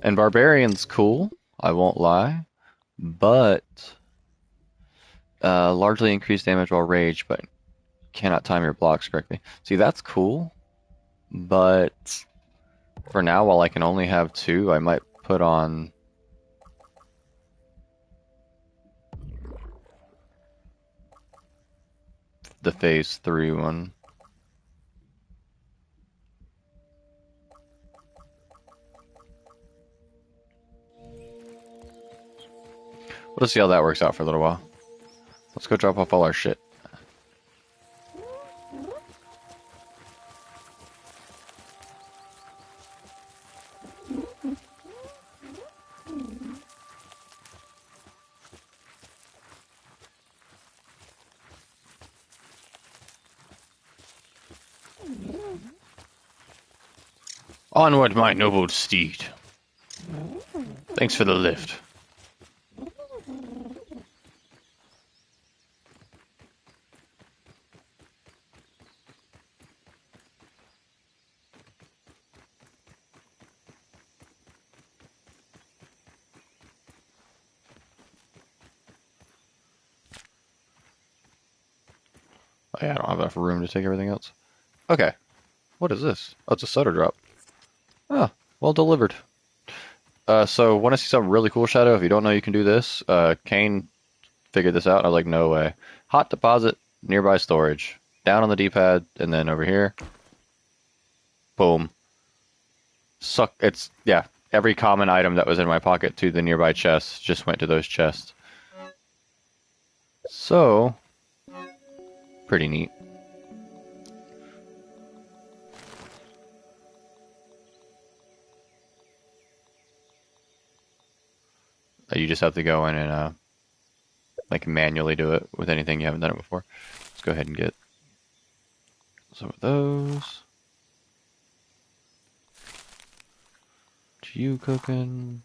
And Barbarian's cool, I won't lie, but largely increased damage while rage, but cannot time your blocks correctly. See, that's cool, but for now, while I can only have 2, I might put on the phase 3 one. We'll just see how that works out for a little while. Let's go drop off all our shit. Onward, my noble steed. Thanks for the lift. Oh, yeah, I don't have enough room to take everything else. Okay. What is this? Oh, it's a soda drop. Oh, well delivered. So want to see something really cool, Shadow? If you don't know you can do this, Kane figured this out. I was like, no way. Hot deposit, nearby storage. Down on the D-pad, and then over here. Boom. Suck. It's, yeah, every common item that was in my pocket to the nearby chests just went to those chests. So, pretty neat. You just have to go in and like manually do it with anything you haven't done it before. Let's go ahead and get some of those. What you cooking?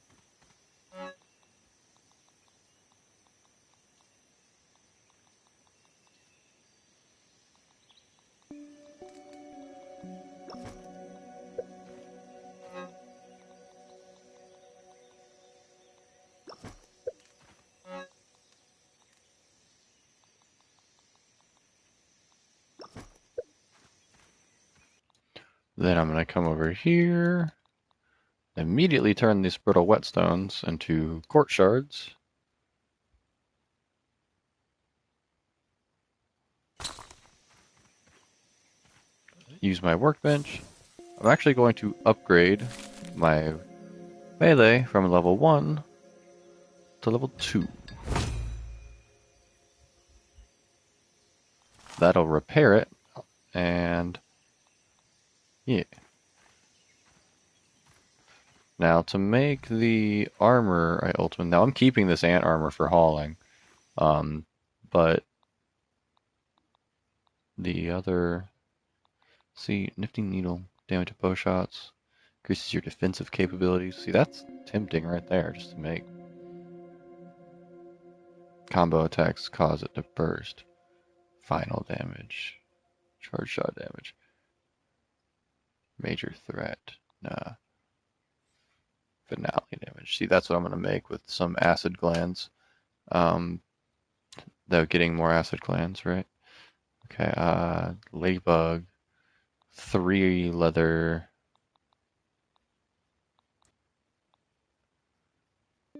Then I'm going to come over here, immediately turn these brittle whetstones into quartz shards. Use my workbench. I'm actually going to upgrade my melee from level 1 to level 2. That'll repair it, and yeah. Now to make the armor I ultimate, now I'm keeping this ant armor for hauling, but the other, see, nifty needle, damage to bow shots, increases your defensive capabilities. See, that's tempting right there, just to make. Combo attacks cause it to burst. Final damage. Charge shot damage. Major threat. Nah. Finale damage. See, that's what I'm going to make with some acid glands. Though getting more acid glands, right? Okay, ladybug. 3 leather.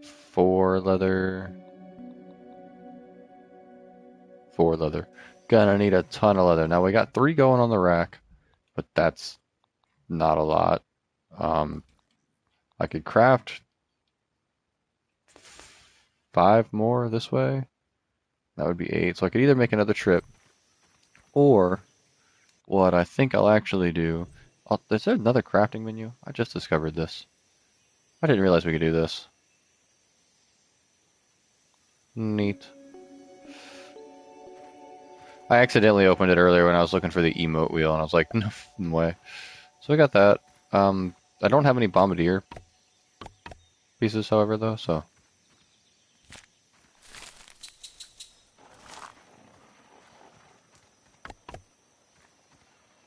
4 leather. 4 leather. Gonna need a ton of leather. Now we got 3 going on the rack, but that's not a lot. I could craft 5 more this way. That would be 8. So I could either make another trip, or what I think I'll actually do... Oh, is there another crafting menu? I just discovered this. I didn't realize we could do this. Neat. I accidentally opened it earlier when I was looking for the emote wheel, and I was like, no way. So we got that. I don't have any bombardier pieces, however, though, so...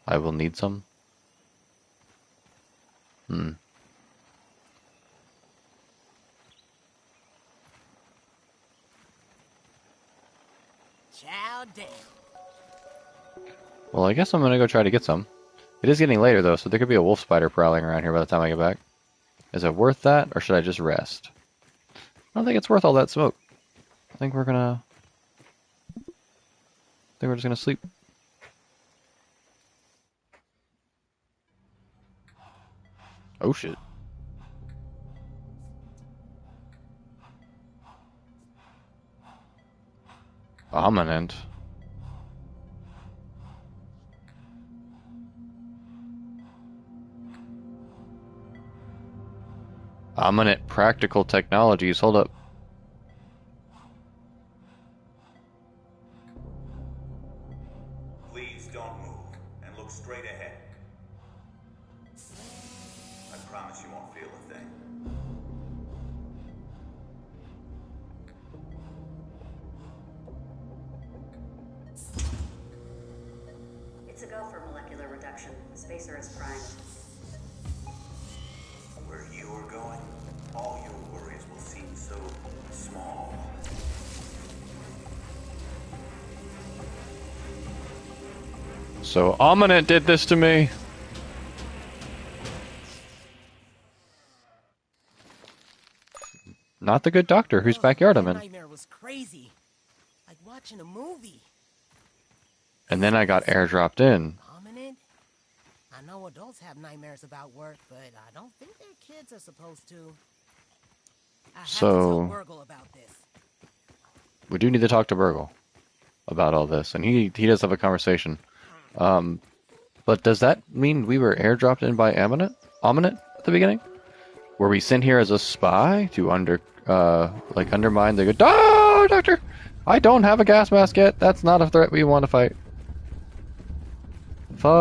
I will need some. Chow down. Well, I guess I'm gonna go try to get some. It is getting later, though, so there could be a wolf spider prowling around here by the time I get back. Is it worth that, or should I just rest? I don't think it's worth all that smoke. I think we're gonna... I think we're just gonna sleep. Oh shit. Ominent. Ominent practical technologies. Hold up. Please don't move and look straight ahead. I promise you won't feel a thing. It's a go for molecular reduction. The spacer is primed. Where you are going, all your worries will seem so small. So Ominent did this to me. Not the good doctor whose backyard I'm That in. nightmare was crazy. Like watching a movie. And then I got airdropped in. Prominent? I know adults have nightmares about work, but I don't think their kids are supposed to. I have to tell Burgle about this. We do need to talk to Burgle about all this, and he does have a conversation. But does that mean we were airdropped in by Ominent at the beginning? Were we sent here as a spy to undermine the good... Oh, doctor! I don't have a gas mask yet. That's not a threat we want to fight. Fuck.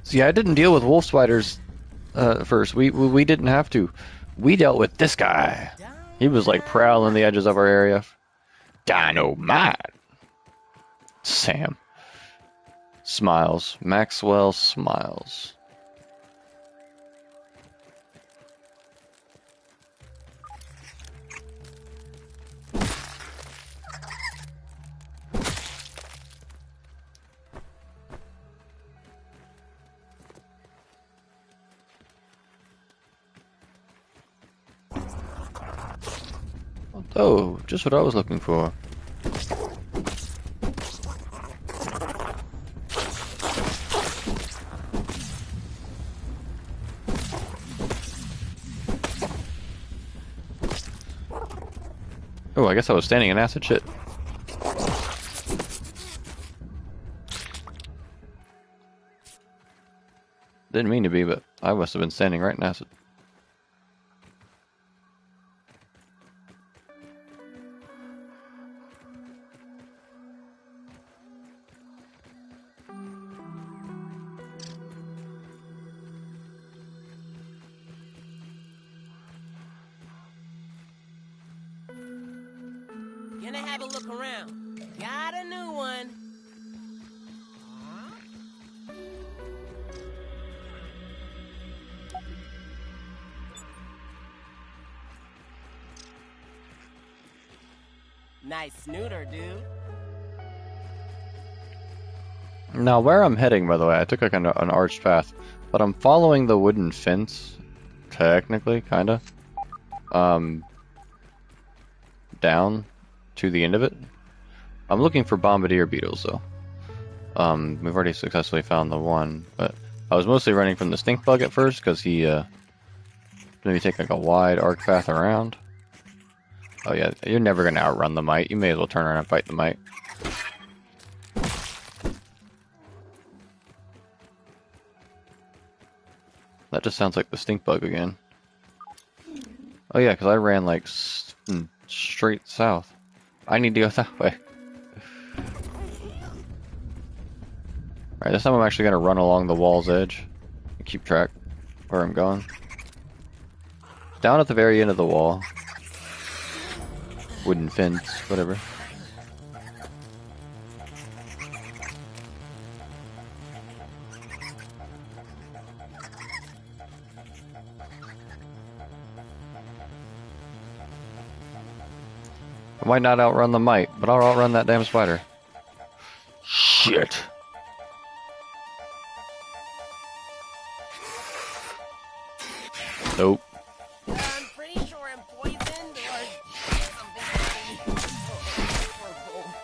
See, I didn't deal with wolf spiders first. We didn't have to. We dealt with this guy. He was like prowling the edges of our area. Dynamite. Sam. Smiles. Maxwell smiles. Oh, just what I was looking for. Oh, I guess I was standing in acid shit. Didn't mean to be, but I must have been standing right in acid. Gonna have a look around. Got a new one. Nice snooter, dude. Now, where I'm heading, by the way, I took like an arched path, but I'm following the wooden fence, technically, kinda, down to the end of it. I'm looking for bombardier beetles, though. We've already successfully found the one, but I was mostly running from the stink bug at first because he maybe take like a wide arc path around. Oh yeah, you're never gonna outrun the mite. You may as well turn around and fight the mite. That just sounds like the stink bug again. Oh yeah, because I ran like straight south. I need to go that way. Alright, this time I'm actually gonna run along the wall's edge and keep track where I'm going. Down at the very end of the wall. Wooden fence, whatever. I might not outrun the mite, but I'll outrun that damn spider. Shit. Nope. I'm pretty sure I'm poisoned or something. Or both.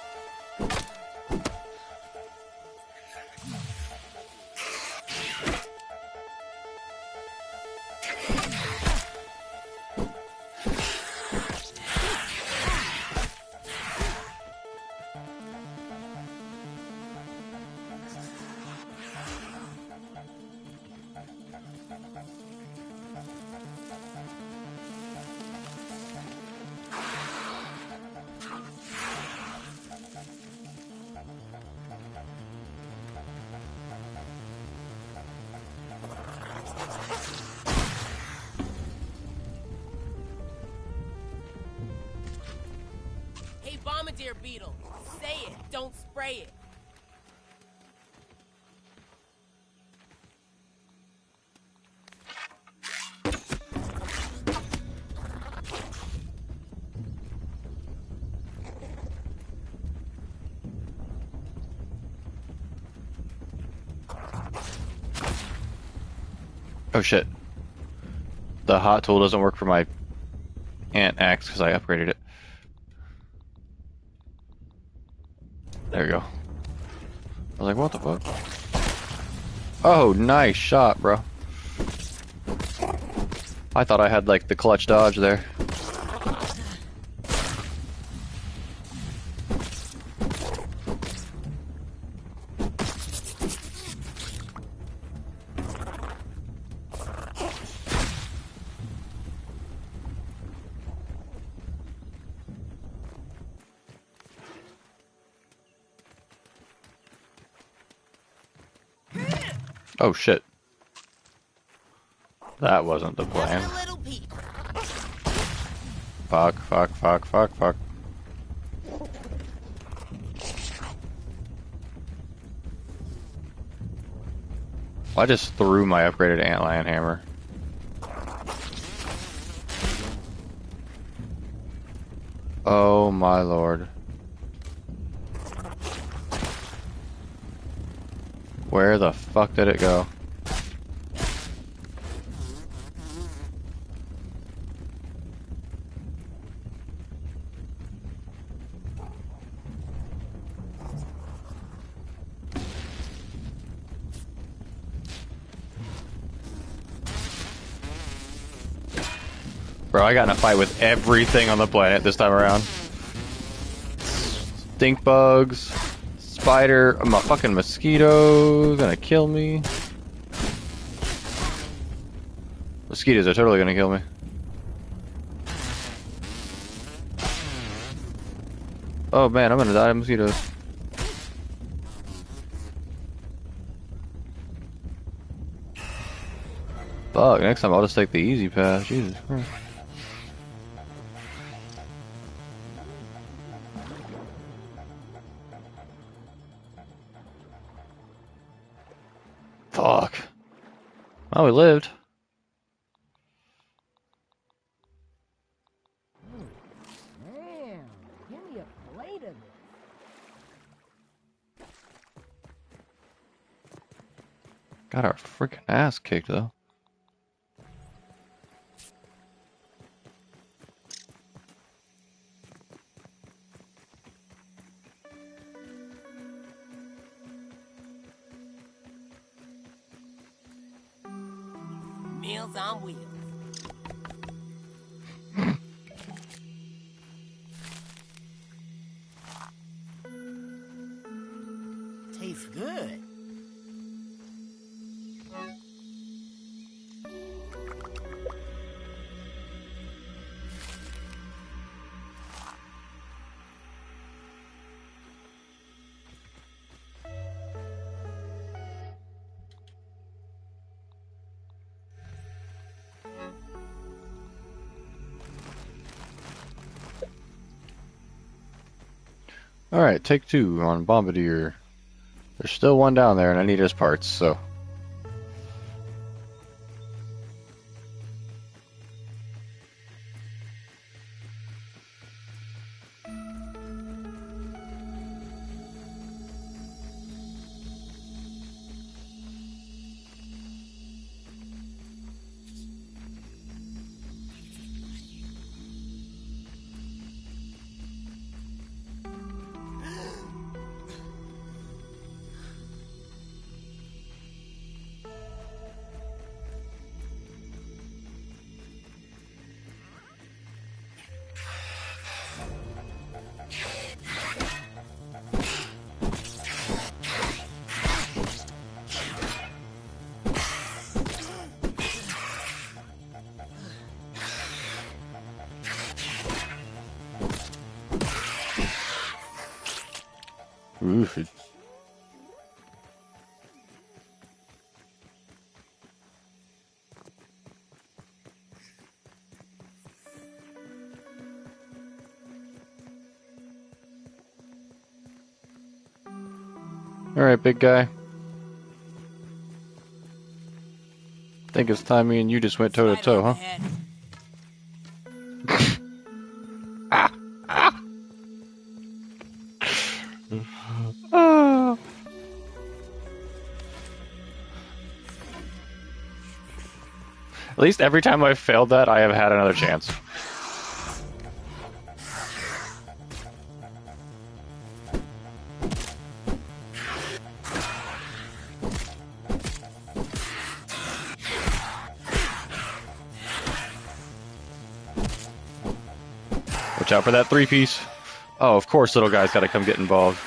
Hey, Bombardier Beetle, say it, don't spray it. Oh shit. The hot tool doesn't work for my ant axe because I upgraded it. There you go. I was like, what the fuck? Oh, nice shot, bro. I thought I had like the clutch dodge there. Oh shit. That wasn't the plan. Just a little peek. Fuck, fuck, fuck, fuck, fuck. I just threw my upgraded antlion hammer. Oh my lord. Where the fuck did it go? Bro, I got in a fight with everything on the planet this time around. Stink bugs, spider, a fucking mosquito gonna kill me. Mosquitoes are totally gonna kill me. Oh man, I'm gonna die of mosquitoes. Fuck, next time I'll just take the easy path. Jesus Christ. Fuck. Well, we lived. Man, give me a plate of it. Got our freaking ass kicked though. Meals on wheels. Tastes good. Alright, take 2 on Bombardier. There's still one down there, and I need his parts, so. Oof. Alright, big guy. Think it's time me and you just went toe to toe, huh? Ah. At least every time I've failed that, I have had another chance. Watch out for that 3-piece. Oh, of course, little guy's gotta come get involved.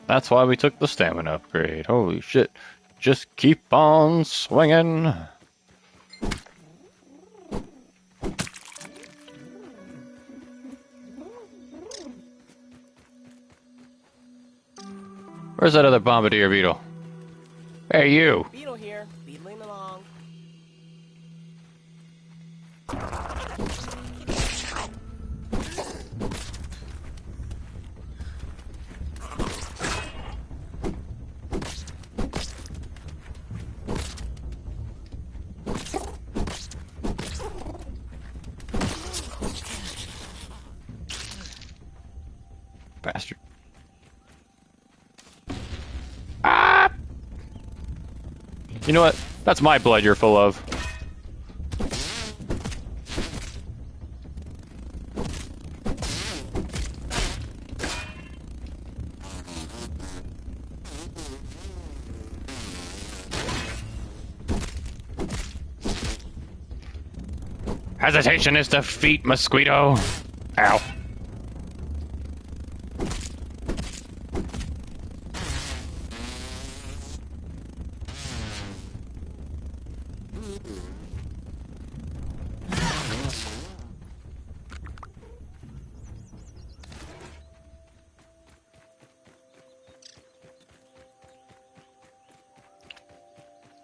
That's why we took the stamina upgrade. Holy shit. Just keep on swinging. Where's that other bombardier beetle? Hey, you. Beetle here, beetling along. Bastard. Ah! You know what? That's my blood you're full of. Hesitation is defeat, mosquito. Ow.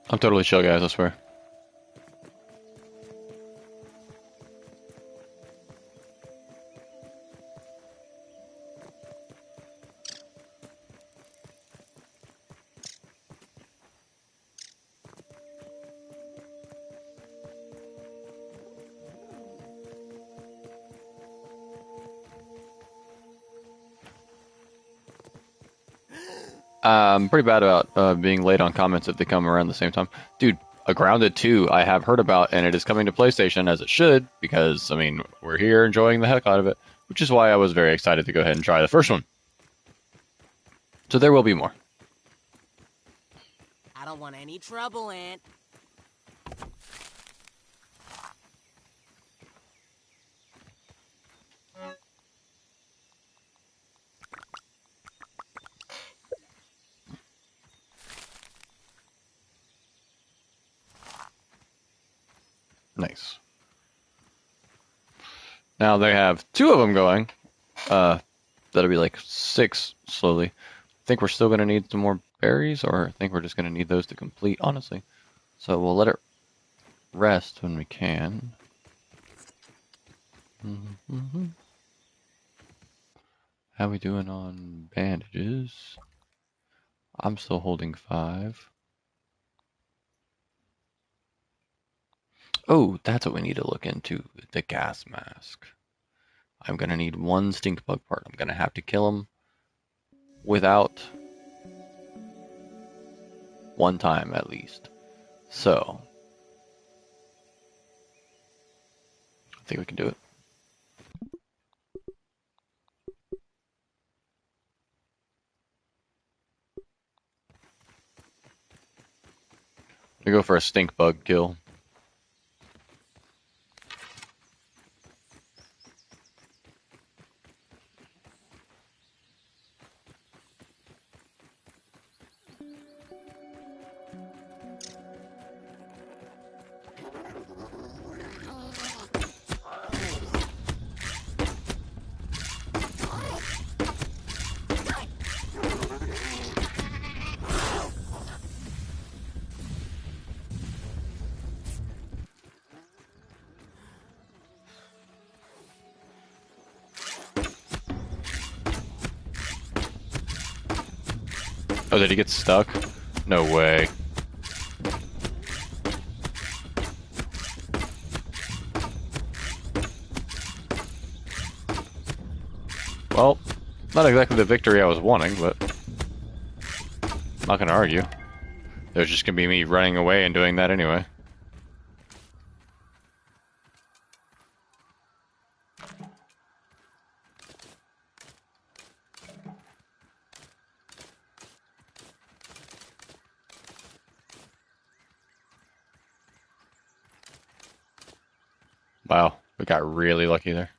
I'm totally chill, guys, I swear. I'm pretty bad about being late on comments if they come around the same time. Dude, a Grounded 2 I have heard about, and it is coming to PlayStation as it should, because, I mean, we're here enjoying the heck out of it, which is why I was very excited to go ahead and try the first one. So there will be more. I don't want any trouble, Aunt. Nice. Now they have 2 of them going. That'll be like 6 slowly. I think we're still going to need some more berries, or I think we're just going to need those to complete, honestly. So we'll let it rest when we can. How we doing on bandages? I'm still holding 5. Oh, that's what we need to look into, the gas mask. I'm going to need 1 stink bug part. I'm going to have to kill him without 1 time at least. So, I think we can do it. I'm going to go for a stink bug kill. Oh, did he get stuck? No way. Well, not exactly the victory I was wanting, but I'm not going to argue. There's just going to be me running away and doing that anyway. Wow, we got really lucky there.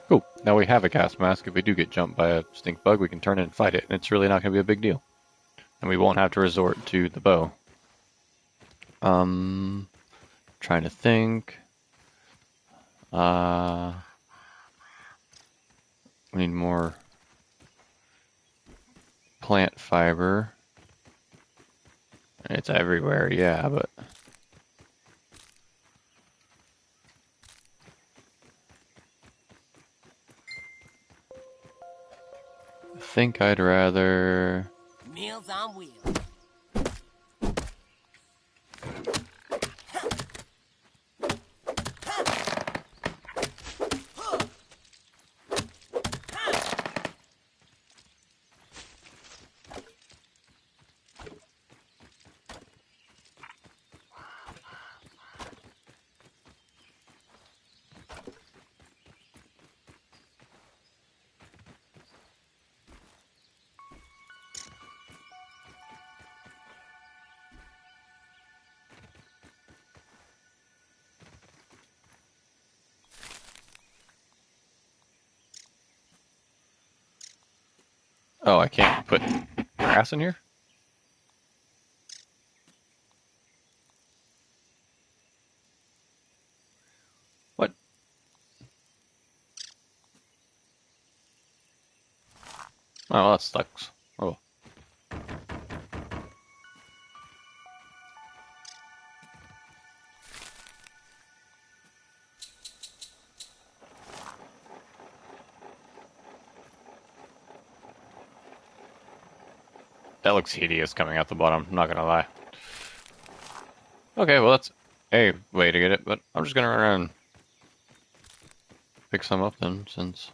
Cool. Now we have a gas mask. If we do get jumped by a stink bug, we can turn it and fight it, and it's really not going to be a big deal. And we won't have to resort to the bow. Trying to think. We need more plant fiber. It's everywhere, yeah, but I think I'd rather... Meals on wheels. Oh, I can't put grass in here? What? Oh, well, that sucks. Oh. That looks hideous coming out the bottom, I'm not gonna lie. Okay, well that's a way to get it, but I'm just gonna run around and pick some up then, since...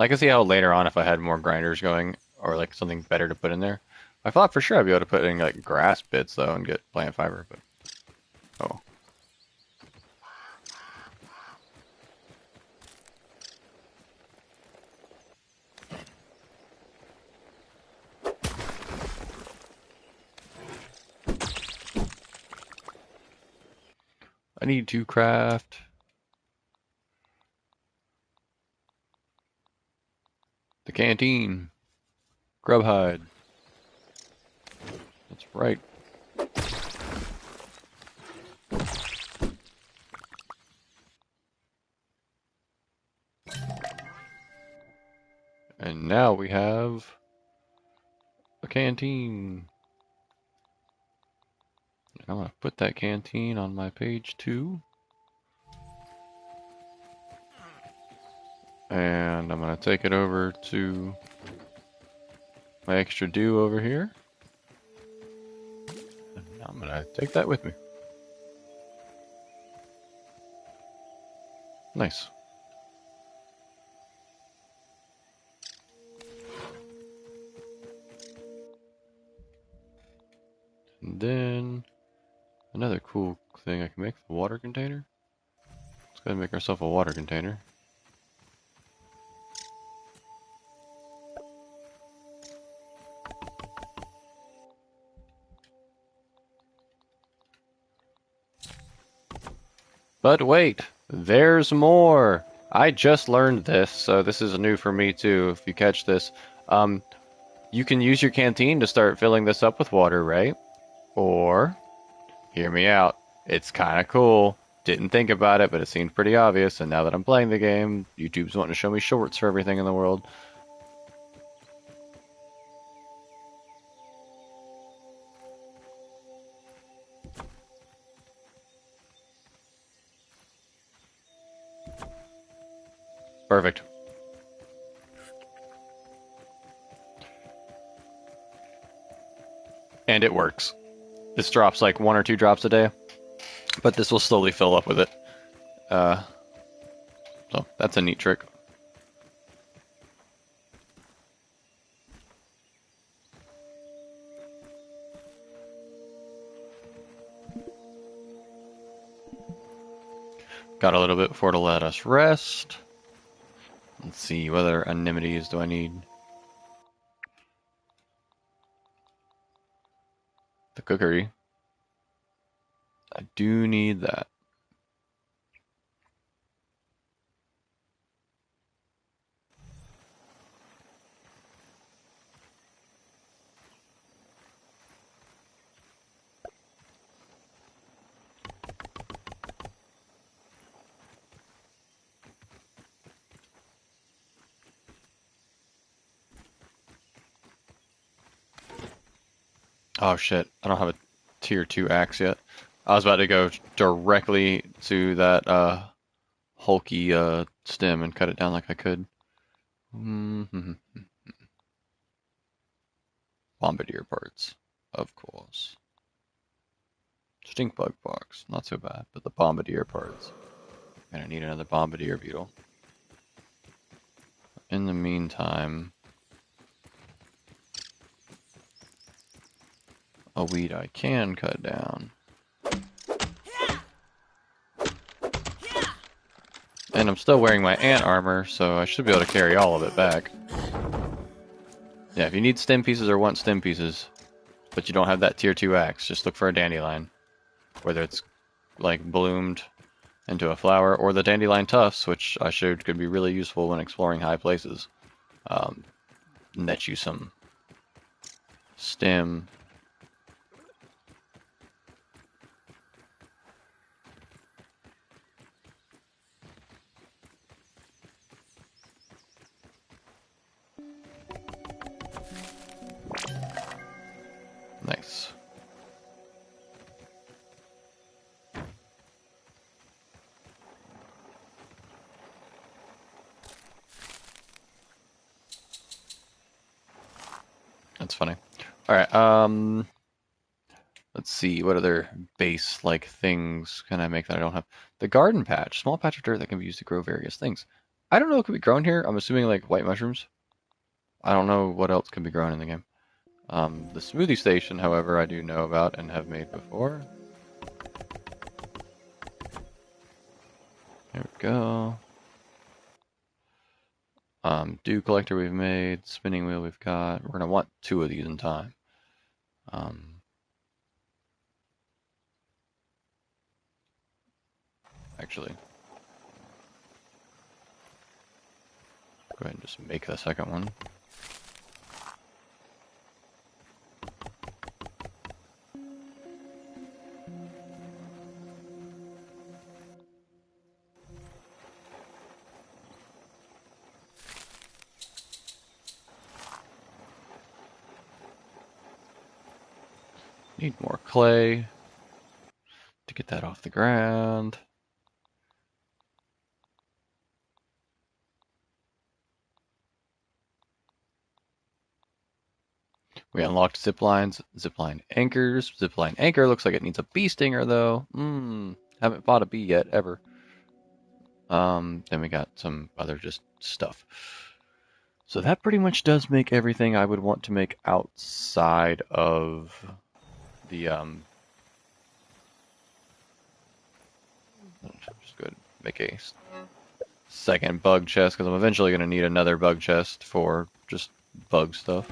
I can see how later on if I had more grinders going, or like something better to put in there. I thought for sure I'd be able to put in like grass bits though and get plant fiber, but... Oh. I need to craft the canteen. Grub hide. That's right. And now we have a canteen. I'm gonna put that canteen on my page 2. And I'm gonna take it over to my extra dew over here. And I'm gonna take that with me. Nice. And then another cool thing I can make, the water container. Let's go ahead and make ourselves a water container. But wait, there's more. I just learned this, so this is new for me too. If you catch this, you can use your canteen to start filling this up with water, right? Or, hear me out, it's kind of cool. Didn't think about it, but it seemed pretty obvious. And now that I'm playing the game, YouTube's wanting to show me shorts for everything in the world. Perfect. And it works. This drops like 1 or 2 drops a day, but this will slowly fill up with it. So that's a neat trick. Got a little bit before to let us rest. Let's see, what other animities do I need? The cookery. I do need that. Oh shit, I don't have a tier 2 axe yet. I was about to go directly to that hulky stem and cut it down like I could. Bombardier parts, of course. Stink bug box, not so bad, but the bombardier parts. Gonna need another bombardier beetle. In the meantime, a weed I can cut down. And I'm still wearing my ant armor, so I should be able to carry all of it back. Yeah, if you need stem pieces or want stem pieces, but you don't have that tier 2 axe, just look for a dandelion. Whether it's like bloomed into a flower, or the dandelion tufts, which I showed could be really useful when exploring high places. Net you some stem. That's funny. All right. Let's see. What other base-like things can I make that I don't have? The garden patch, small patch of dirt that can be used to grow various things. I don't know what could be grown here. I'm assuming like white mushrooms. I don't know what else can be grown in the game. The smoothie station, however, I do know about and have made before. There we go. Dew collector we've made, spinning wheel we've got. We're gonna want 2 of these in time. Actually, go ahead and just make the second one. Need more clay to get that off the ground. We unlocked zip lines, zipline anchors. Zipline anchor looks like it needs a bee stinger though. Haven't bought a bee yet ever. Then we got some other just stuff. So that pretty much does make everything I would want to make outside of the just go ahead and make a second bug chest because I'm eventually going to need another bug chest for just bug stuff.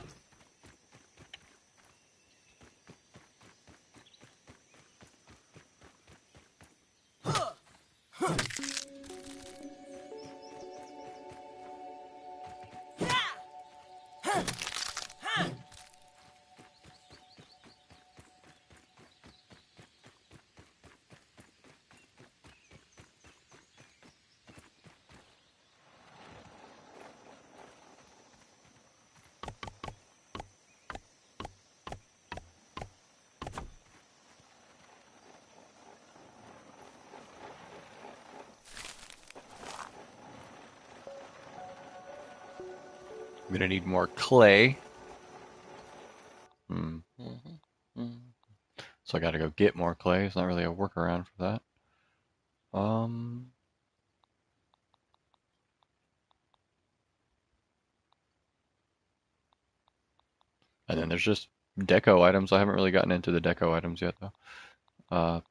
I'm going to need more clay. So I got to go get more clay. It's not really a workaround for that. And then there's just deco items. I haven't really gotten into the deco items yet, though.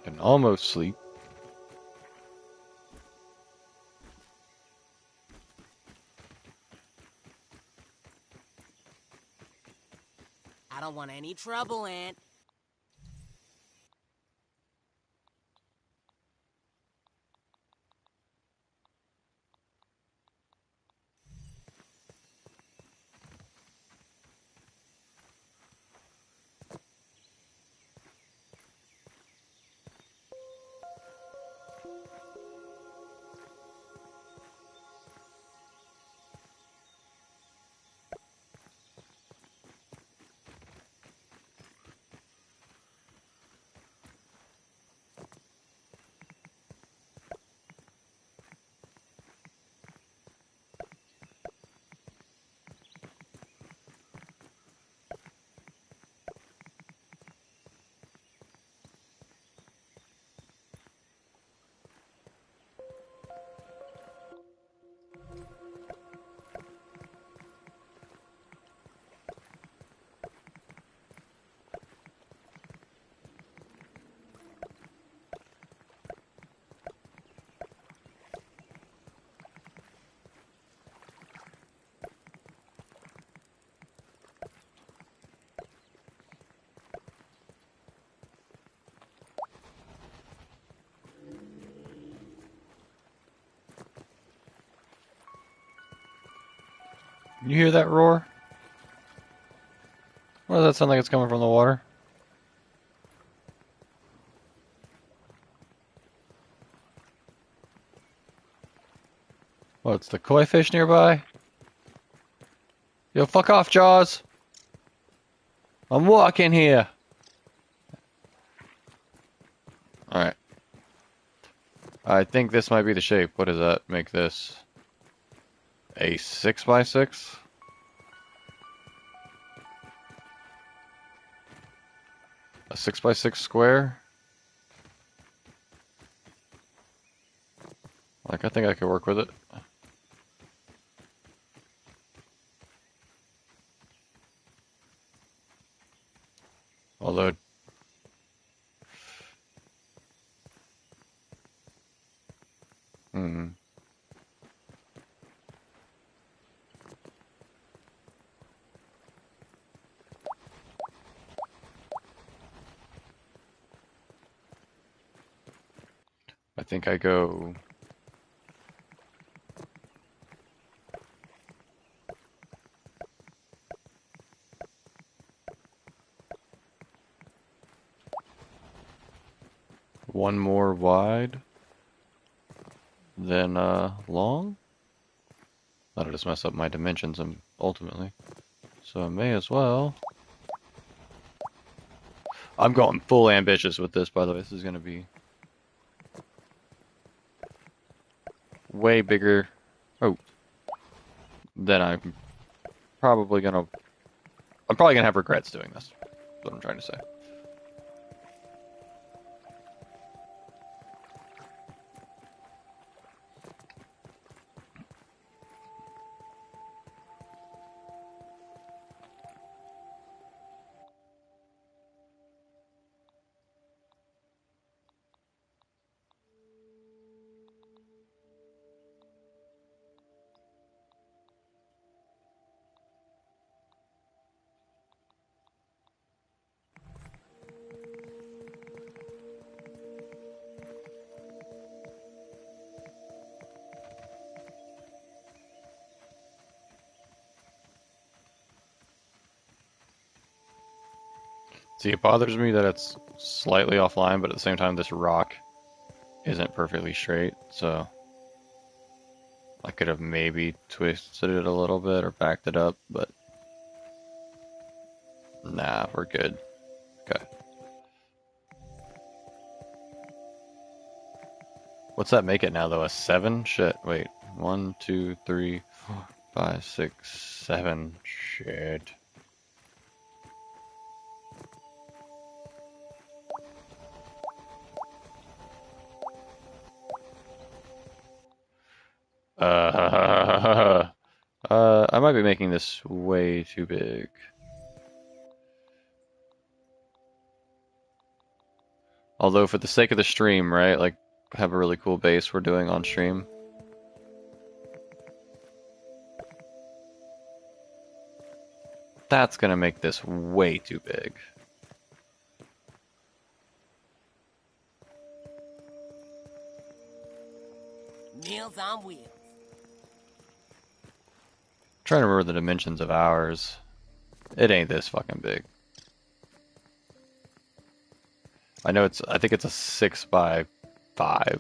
Can almost sleep. I don't want any trouble, Aunt. You hear that roar? What does that sound like it's coming from the water? What's the koi fish nearby? Yo, fuck off, Jaws! I'm walking here! Alright. I think this might be the shape. What does that make this? A 6x6? A 6x6 square? Like, I think I could work with it. Although... Hmm. I think I go... one more wide than long. That'll just mess up my dimensions ultimately. So I may as well. I'm going full ambitious with this, by the way. This is going to be way bigger. Oh, than I'm probably going to. I'm probably going to have regrets doing this. That's what I'm trying to say. See, it bothers me that it's slightly offline, but at the same time, this rock isn't perfectly straight, so I could have maybe twisted it a little bit or backed it up, but nah, we're good. Okay. What's that make it now, though? A 7? Shit, wait. 1, 2, 3, 4, 5, 6, 7. Shit. I might be making this way too big. Although, for the sake of the stream, right? Like, have a really cool base we're doing on stream. That's gonna make this way too big. Meals on wheels. Trying to remember the dimensions of ours. It ain't this fucking big. I think it's a 6x5.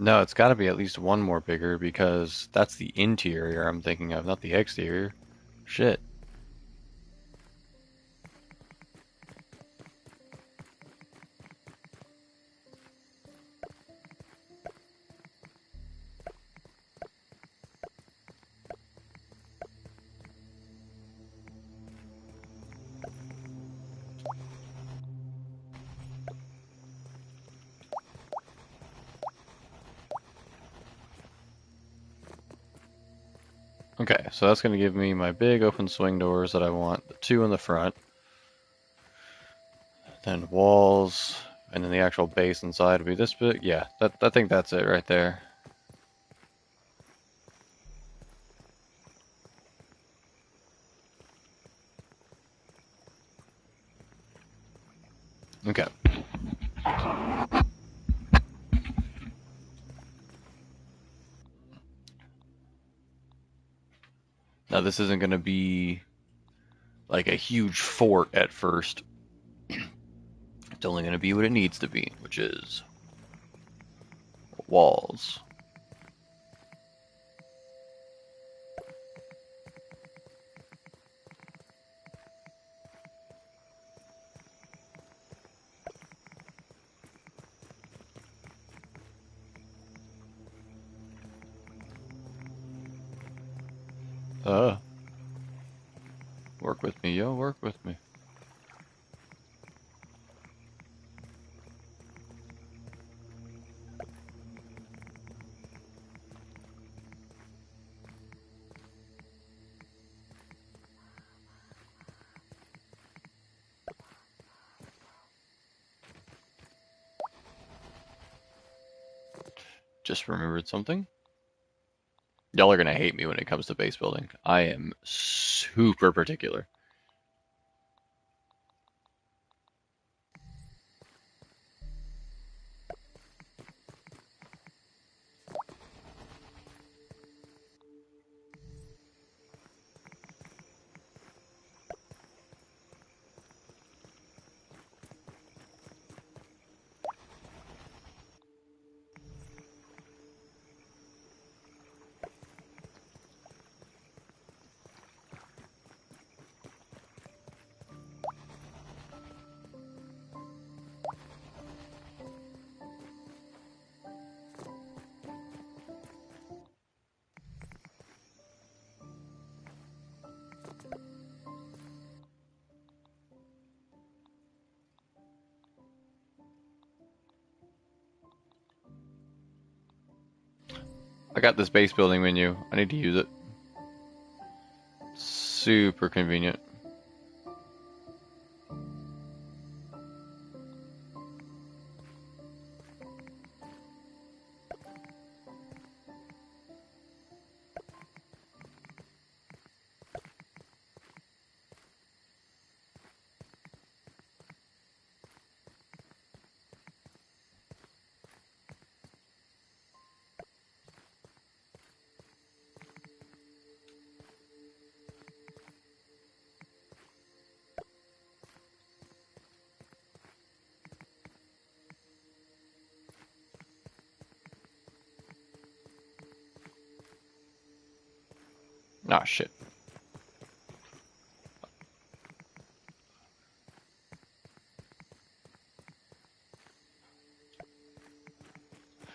No, it's got to be at least one more bigger because that's the interior I'm thinking of, not the exterior. Shit. Okay, so that's going to give me my big open swing doors that I want, the two in the front, then walls, and then the actual base inside will be this big. Yeah, I think that's it right there. Okay. Now this isn't going to be like a huge fort at first. It's only going to be what it needs to be, which is walls. Work with me, yo, work with me. Just remembered something. Y'all are gonna hate me when it comes to base building. I am super particular. I got this base building menu. I need to use it. Super convenient. Ah, shit.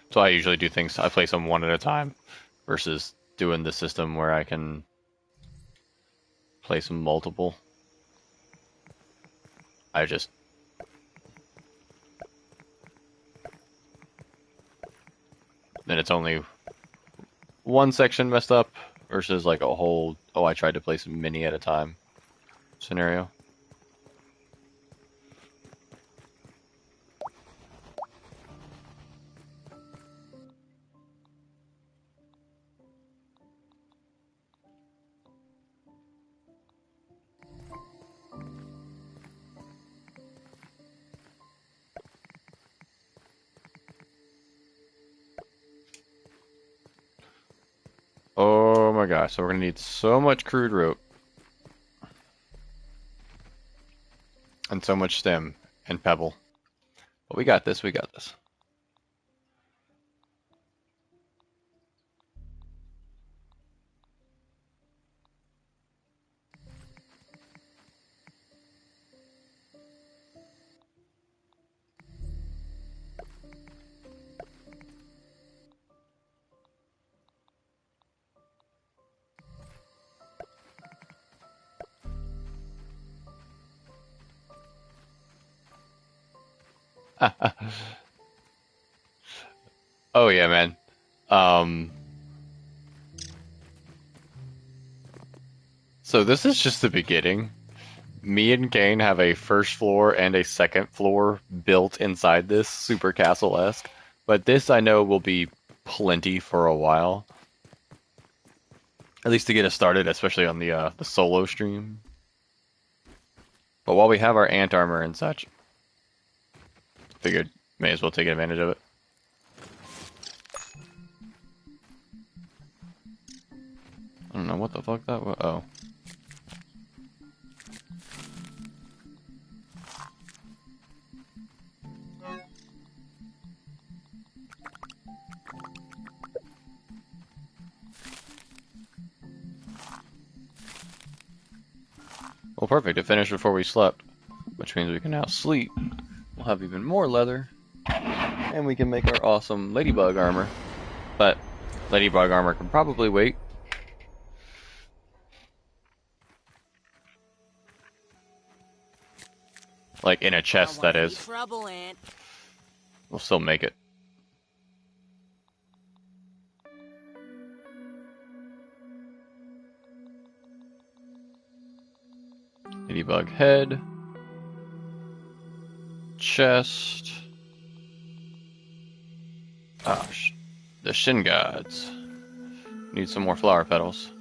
So I usually do things, I place them one at a time versus doing the system where I can place them multiple. I just then it's only one section messed up versus like a whole, oh, I tried to place many at a time scenario. Oh my gosh, so we're gonna need so much crude rope and so much stem and pebble. But we got this, we got this. Oh yeah, man. Um, So this is just the beginning. Me and Kane have a first floor and a second floor built inside this, super castle-esque. But this I know will be plenty for a while. At least to get us started, especially on the solo stream. But while we have our ant armor and such, figured may as well take advantage of it. I don't know what the fuck that was. Oh. Well, perfect. It finished before we slept, which means we can now sleep. We'll have even more leather, and we can make our awesome ladybug armor. But ladybug armor can probably wait. Like in a chest, that is. Trouble, Ant. We'll still make it. Ladybug head. Chest. Ah, the shin gods. Need some more flower petals.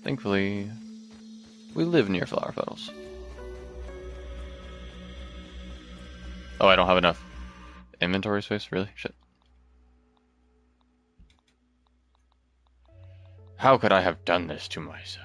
Thankfully, we live near flower petals. Oh, I don't have enough inventory space? Really? Shit. How could I have done this to myself?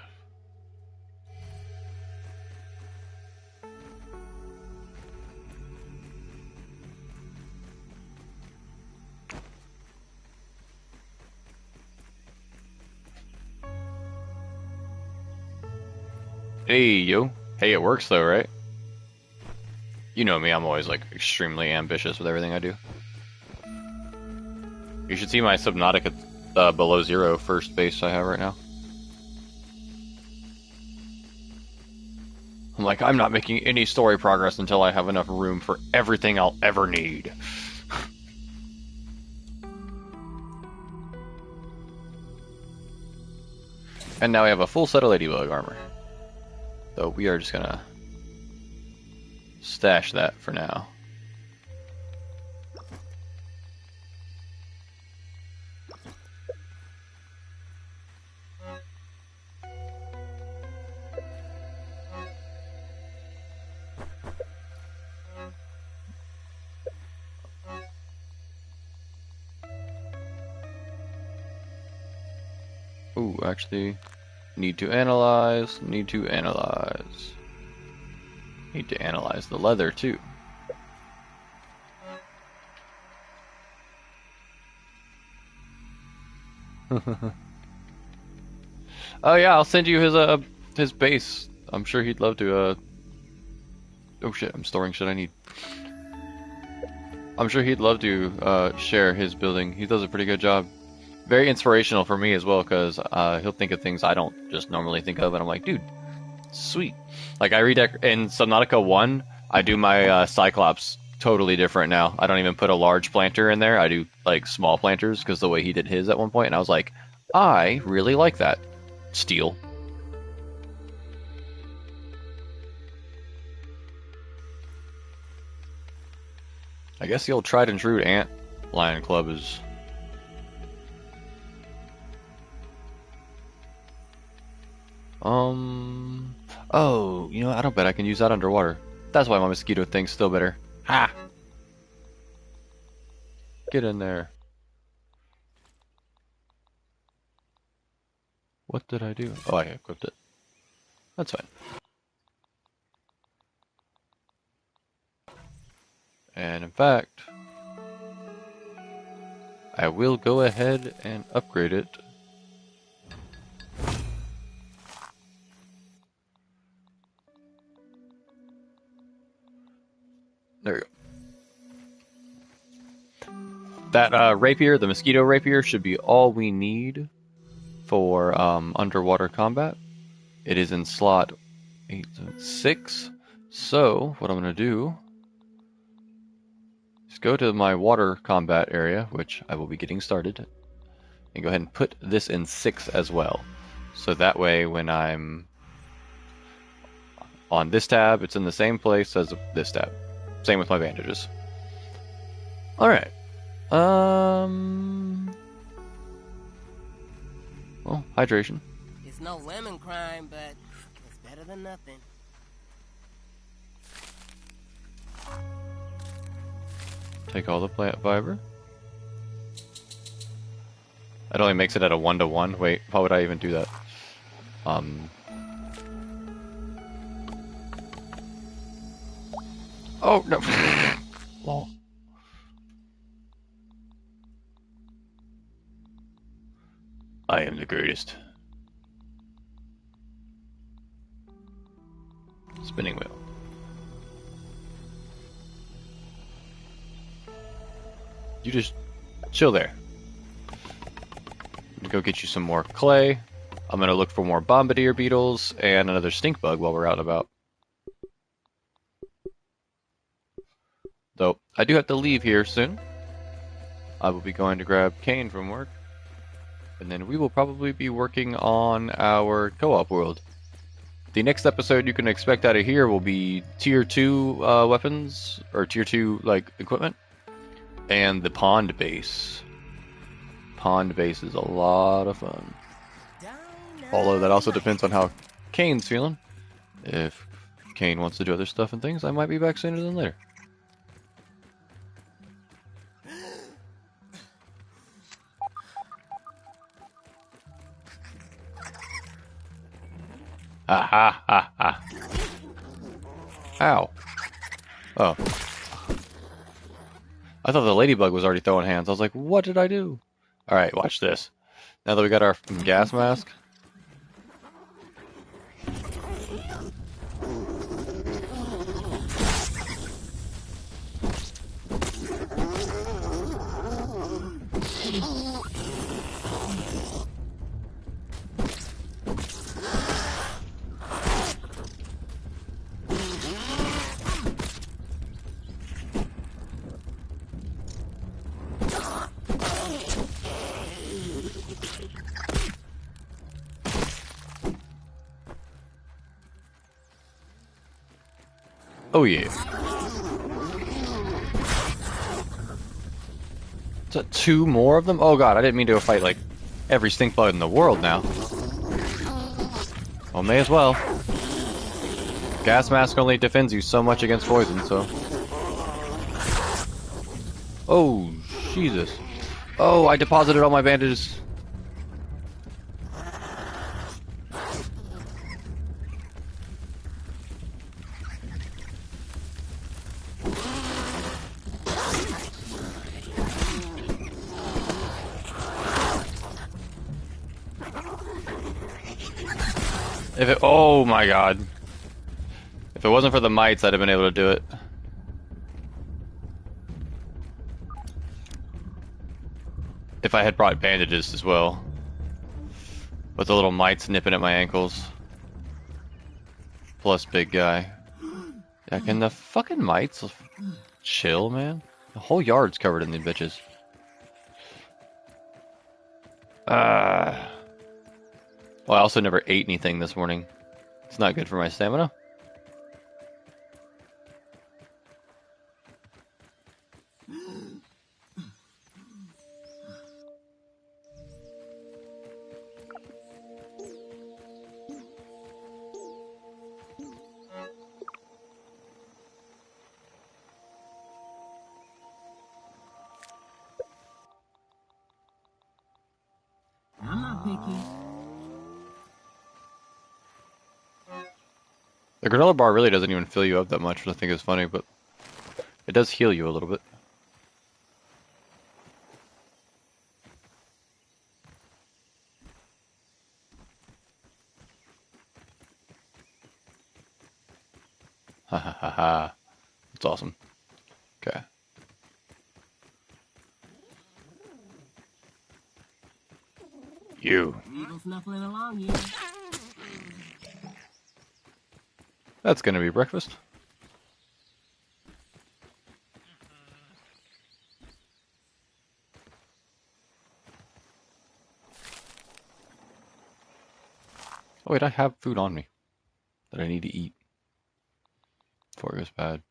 Hey, yo. Hey, it works though, right? You know me, I'm always like extremely ambitious with everything I do. You should see my Subnautica below zero first base I have right now. I'm like, I'm not making any story progress until I have enough room for everything I'll ever need. And now we have a full set of ladybug armor. So we are just gonna stash that for now. Ooh, actually, need to analyze. Need to analyze the leather too. Oh yeah, I'll send you his base. I'm sure he'd love to. Oh shit, I'm storing shit I need. I'm sure he'd love to share his building. He does a pretty good job. Very inspirational for me as well, because he'll think of things I don't just normally think of, and I'm like, dude, sweet. Like I read in Subnautica 1, I do my Cyclops totally different now. I don't even put a large planter in there. I do like small planters because the way he did his at one point, and I was like, I really like that. Steel. I guess the old tried and true Ant Lion Club is. Oh, you know, I don't bet I can use that underwater. That's why my mosquito thing's still better. Ha! Get in there. What did I do? Oh, I equipped it. That's fine. And in fact, I will go ahead and upgrade it. There we go. That rapier, the mosquito rapier, should be all we need for underwater combat. It is in slot 6. So, what I'm going to do is go to my water combat area, which I will be getting started, and go ahead and put this in 6 as well. So that way, when I'm on this tab, it's in the same place as this tab. Same with my bandages. Alright. Well, hydration. It's no lemon crime, but it's better than nothing. Take all the plant fiber. That only makes it at a 1-to-1. Wait, how would I even do that? Oh, no. Lol. I am the greatest. Spinning wheel. You just chill there. I'm gonna go get you some more clay. I'm gonna look for more bombardier beetles and another stink bug while we're out and about. Though I do have to leave here soon. I will be going to grab Kane from work. And then we will probably be working on our co-op world. The next episode you can expect out of here will be tier 2 weapons, or tier 2 like equipment, and the pond base. Pond base is a lot of fun. Although that also depends on how Kane's feeling. If Kane wants to do other stuff and things, I might be back sooner than later. Ha ha ha ha. Ow. Oh. I thought the ladybug was already throwing hands. I was like, what did I do? Alright, watch this. Now that we got our gas mask. Oh yeah. Is that 2 more of them? Oh god, I didn't mean to fight like every stink bug in the world now. Well, may as well. Gas mask only defends you so much against poison, so. Oh, Jesus. Oh, I deposited all my bandages. If it, oh my god. If it wasn't for the mites, I'd have been able to do it. If I had brought bandages as well. With the little mites nipping at my ankles. Plus big guy. Yeah, can the fucking mites chill, man? The whole yard's covered in these bitches. Well, I also never ate anything this morning. It's not good for my stamina. I'm not picky. The granola bar really doesn't even fill you up that much, which I think is funny, but it does heal you a little bit. Ha ha ha ha. That's awesome. Okay. You. Eagle's snuffling along here. That's gonna be breakfast. Oh wait, I have food on me that I need to eat before it goes bad.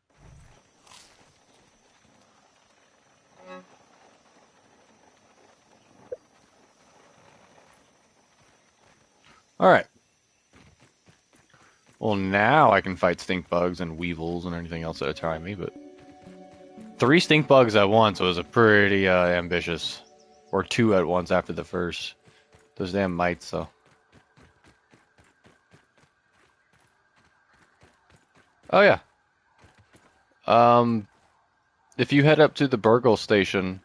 Alright. Well, now I can fight stink bugs and weevils and anything else that attack me, but 3 stink bugs at once was a pretty ambitious. Or 2 at once after the first. Those damn mites, though. Oh yeah. If you head up to the Burgle station,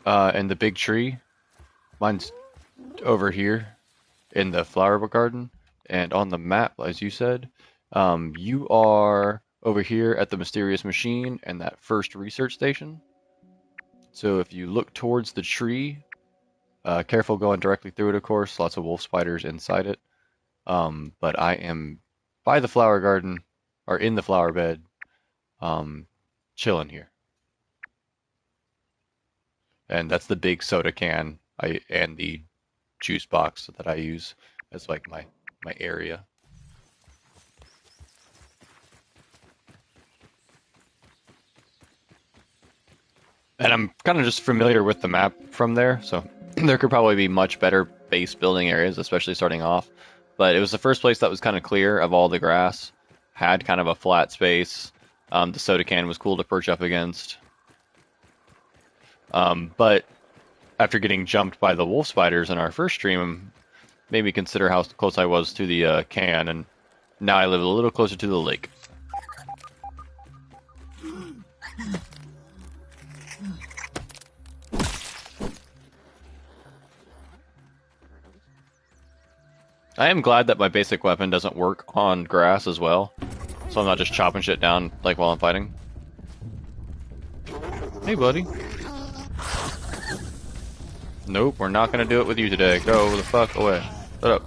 in the big tree, mine's over here in the flower garden, and on the map, as you said, you are over here at the mysterious machine and that first research station. So if you look towards the tree, careful going directly through it, of course, lots of wolf spiders inside it. But I am by the flower garden, or in the flower bed, chilling here. And that's the big soda can and the juice box that I use as like my area. And I'm kind of just familiar with the map from there, so there could probably be much better base building areas, especially starting off. But it was the first place that was kind of clear of all the grass, had kind of a flat space. The soda can was cool to perch up against. But after getting jumped by the wolf spiders in our first stream, made me consider how close I was to the can, and now I live a little closer to the lake. I am glad that my basic weapon doesn't work on grass as well, so I'm not just chopping shit down like while I'm fighting. Hey, buddy. Nope, we're not gonna do it with you today. Go the fuck away. Shut up.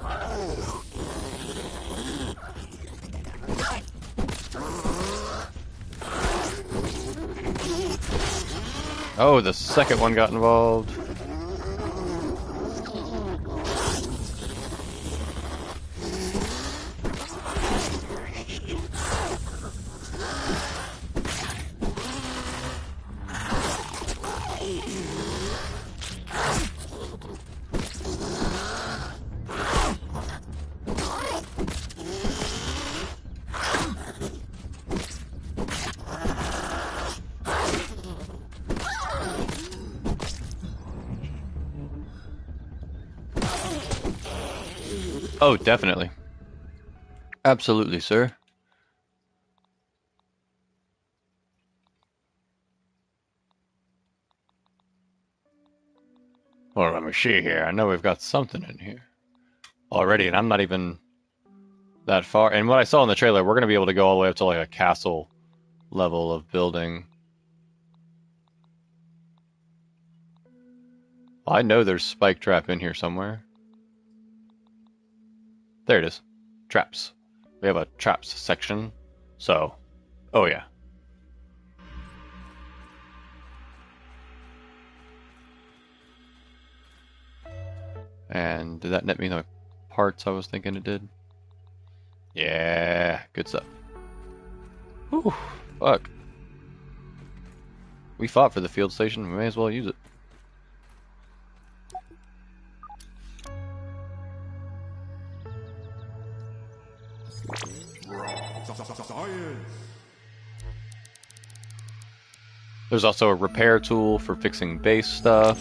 Oh, the second one got involved. Oh, definitely. Absolutely, sir. Well, let me see here. I know we've got something in here already, and I'm not even that far. And what I saw in the trailer, we're going to be able to go all the way up to like a castle level of building. I know there's spike trap in here somewhere. There it is. Traps. We have a traps section. So, oh yeah. And did that net me the parts I was thinking it did? Yeah, good stuff. Whew, fuck. We fought for the field station, we may as well use it. Science. There's also a repair tool for fixing base stuff.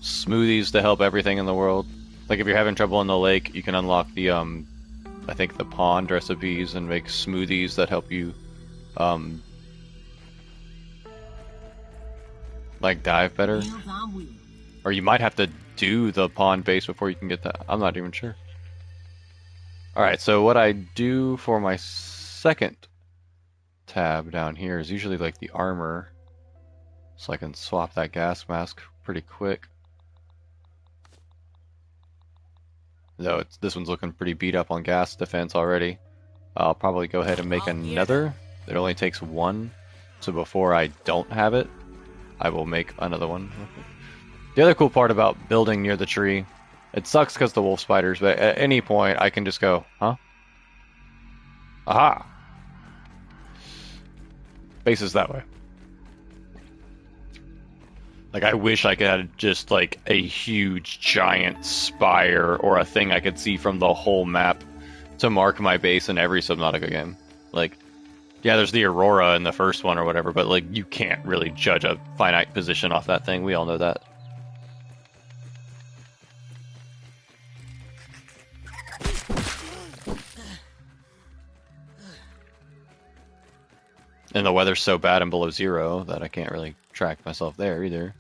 Smoothies to help everything in the world. Like if you're having trouble in the lake, you can unlock the I think the pond recipes and make smoothies that help you like dive better. Or you might have to do the pond base before you can get that. I'm not even sure. Alright, so what I do for my second tab down here is usually like the armor. So I can swap that gas mask pretty quick. Though this one's looking pretty beat up on gas defense already. I'll probably go ahead and make another. It only takes 1 So before I don't have it, I will make another one. The other cool part about building near the tree, it sucks because the wolf spiders, but at any point I can just go, huh? Aha! Faces that way. Like, I wish I could have just, like, a huge, giant spire or a thing I could see from the whole map to mark my base in every Subnautica game. Like, yeah, there's the Aurora in the first one or whatever, but, like, you can't really judge a finite position off that thing. We all know that. And the weather's so bad and below zero that I can't really track myself there either.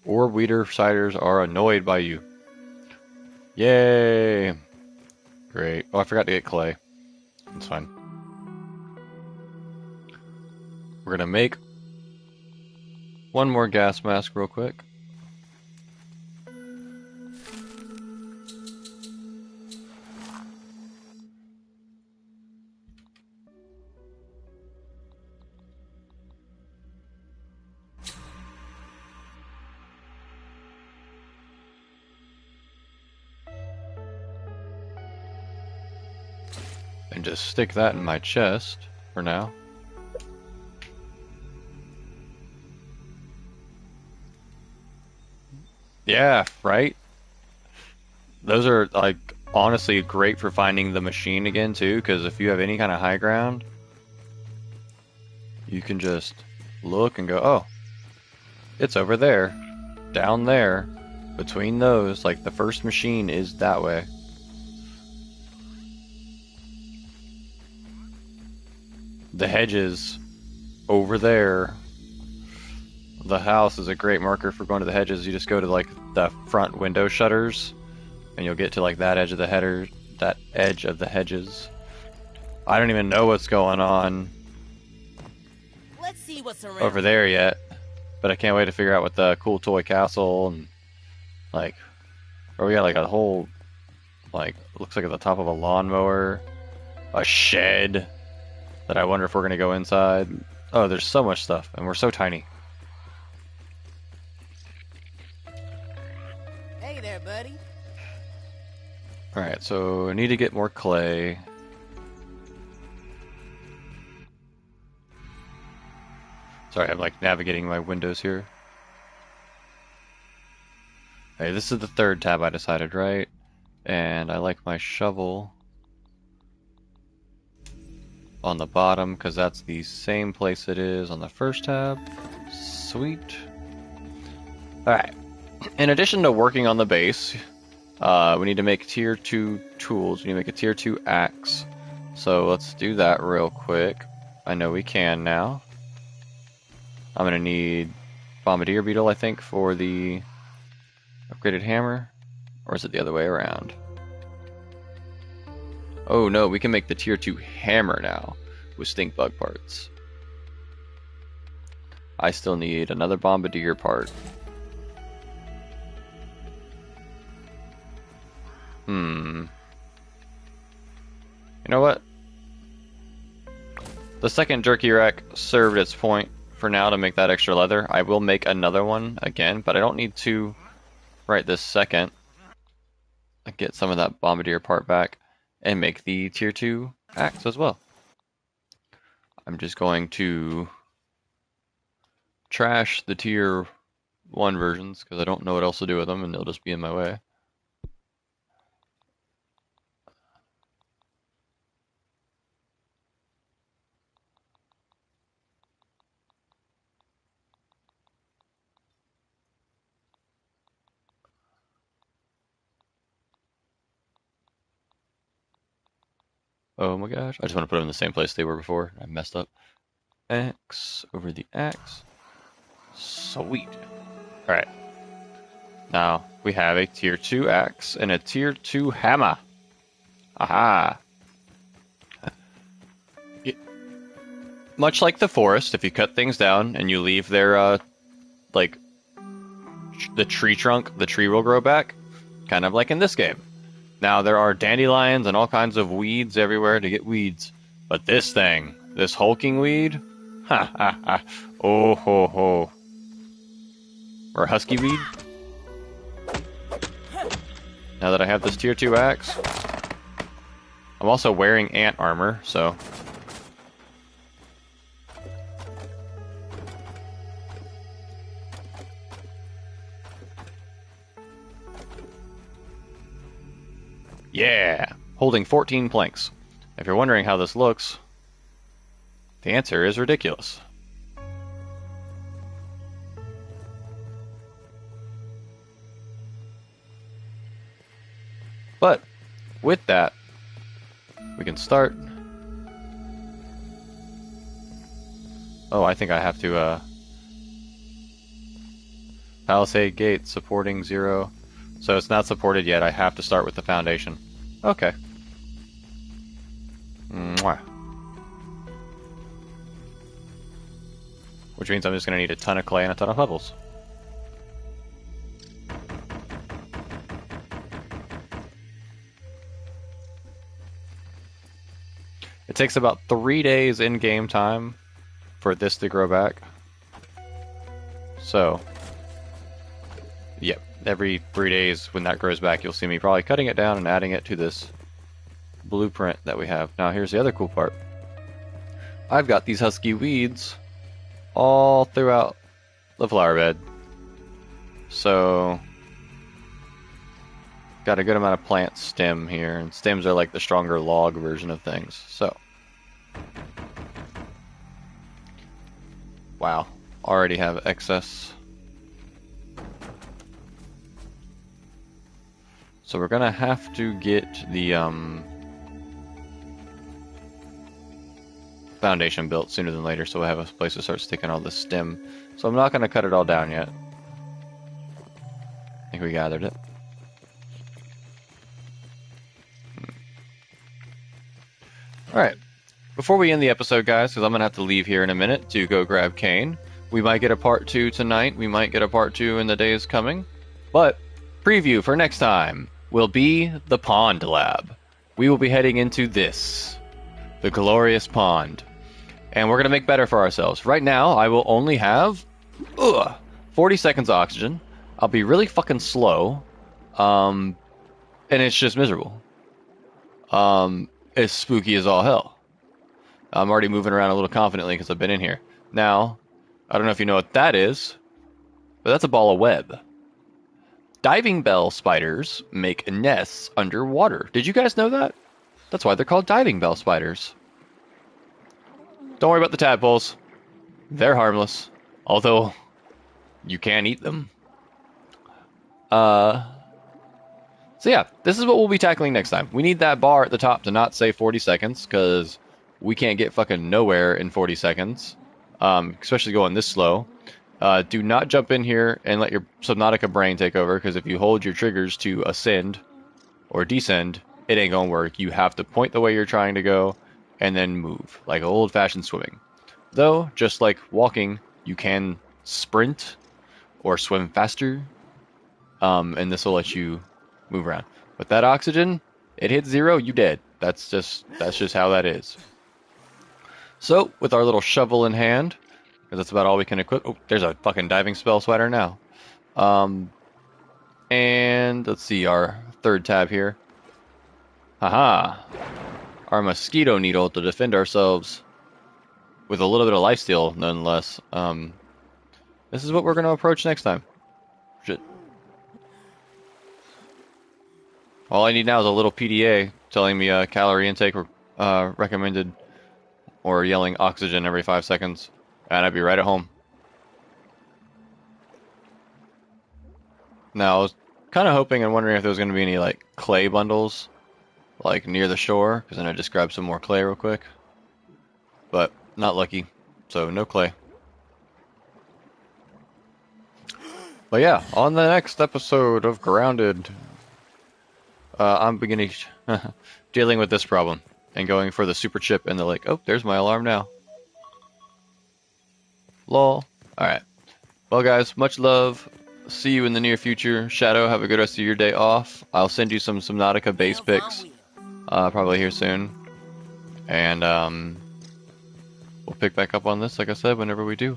Orb Weeder Siders are annoyed by you. Yay! Great. Oh, I forgot to get clay. That's fine. We're gonna make one more gas mask real quick. And just stick that in my chest for now. Yeah, right? Those are, like, honestly great for finding the machine again, too, because if you have any kind of high ground, you can just look and go, oh, it's over there, down there, between those. Like, the first machine is that way. The hedges over there. The house is a great marker for going to the hedges. You just go to, like, the front window shutters, and you'll get to, like, that edge of the header, that edge of the hedges. I don't even know what's going on Let's see what's around. over there yet, but I can't wait to figure out what the cool toy castle and, like, or we got, like, a whole, like, looks like at the top of a lawnmower, a shed that I wonder if we're gonna go inside. Oh, there's so much stuff, and we're so tiny. Hey there, buddy. Alright, so I need to get more clay. Sorry, I'm like navigating my windows here. Hey, this is the third tab I decided, right? And I like my shovel on the bottom because that's the same place it is on the first tab. Sweet. Alright. In addition to working on the base, we need to make tier 2 tools. We need to make a tier 2 axe. So let's do that real quick. I know we can now. I'm going to need Bombardier Beetle, I think, for the upgraded hammer. Or is it the other way around? Oh no, we can make the tier 2 hammer now with stink bug parts. I still need another Bombardier part. You know what? The second jerky rack served its point for now to make that extra leather. I will make another one again, but I don't need to right this second. Get some of that Bombardier part back and make the tier 2 axe as well. I'm just going to trash the tier 1 versions because I don't know what else to do with them and they'll just be in my way. Oh my gosh. I just want to put them in the same place they were before. I messed up. X over the X. Sweet. Alright. Now, we have a tier 2 axe and a tier 2 hammer. Aha. Much like the forest, if you cut things down and you leave their, like, the tree trunk, the tree will grow back. Kind of like in this game. Now, there are dandelions and all kinds of weeds everywhere to get weeds. But this thing, this hulking weed, ha ha ha, oh ho ho. Or husky weed. Now that I have this tier 2 axe, I'm also wearing ant armor, so... Yeah! Holding 14 planks. If you're wondering how this looks, the answer is ridiculous. But, with that, we can start. Oh, I think I have to, Palisade gate supporting 0. So it's not supported yet, I have to start with the foundation. Okay. Mwah. Which means I'm just going to need a ton of clay and a ton of pebbles. It takes about 3 days in-game time for this to grow back. So, yep, every 3 days when that grows back, you'll see me probably cutting it down and adding it to this blueprint that we have. Now, here's the other cool part. I've got these husky weeds all throughout the flower bed. So, got a good amount of plant stem here, and stems are like the stronger log version of things. So, wow, already have excess. So we're gonna have to get the foundation built sooner than later, so we'll have a place to start sticking all this stem. So I'm not gonna cut it all down yet. I think we gathered it. Alright, before we end the episode, guys, because I'm going to have to leave here in a minute to go grab Kane. We might get a part 2 tonight, we might get a part 2 in the days coming. But, preview for next time will be the Pond Lab. We will be heading into this, the glorious pond. And we're going to make better for ourselves. Right now, I will only have 40 seconds of oxygen. I'll be really fucking slow. And it's just miserable. It's spooky as all hell. I'm already moving around a little confidently because I've been in here. Now, I don't know if you know what that is, but that's a ball of web. Diving bell spiders make nests underwater. Did you guys know that? That's why they're called diving bell spiders. Don't worry about the tadpoles. They're harmless. Although, you can eat them. So yeah, this is what we'll be tackling next time. We need that bar at the top to not say 40 seconds, because we can't get fucking nowhere in 40 seconds. Especially going this slow. Do not jump in here and let your Subnautica brain take over, because if you hold your triggers to ascend or descend, it ain't gonna work. You have to point the way you're trying to go and then move, like old-fashioned swimming. Though, just like walking, you can sprint or swim faster, and this will let you move around. With that oxygen, it hits 0, you dead. That's just how that is. So, with our little shovel in hand, because that's about all we can equip. Oh, there's a fucking diving spell sweater now. And let's see our third tab here. Haha. Our mosquito needle to defend ourselves with a little bit of lifesteal, nonetheless. This is what we're going to approach next time. Shit. All I need now is a little PDA telling me calorie intake recommended, or yelling oxygen every 5 seconds, and I'd be right at home. Now, I was kind of hoping and wondering if there was going to be any like clay bundles, like near the shore, because then I just grabbed some more clay real quick. But not lucky, so no clay. But yeah, on the next episode of Grounded, I'm beginning dealing with this problem and going for the super chip in the lake. Oh, there's my alarm now. Lol. Alright. Well, guys, much love. See you in the near future. Shadow, have a good rest of your day off. I'll send you some Subnautica base Meals on pics, wheels. probably here soon. And we'll pick back up on this, like I said, whenever we do.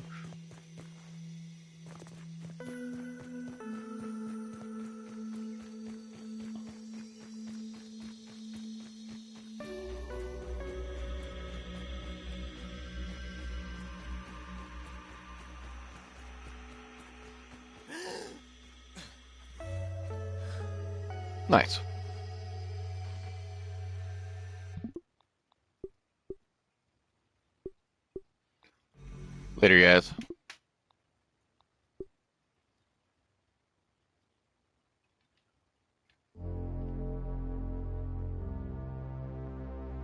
Nice. Later, guys.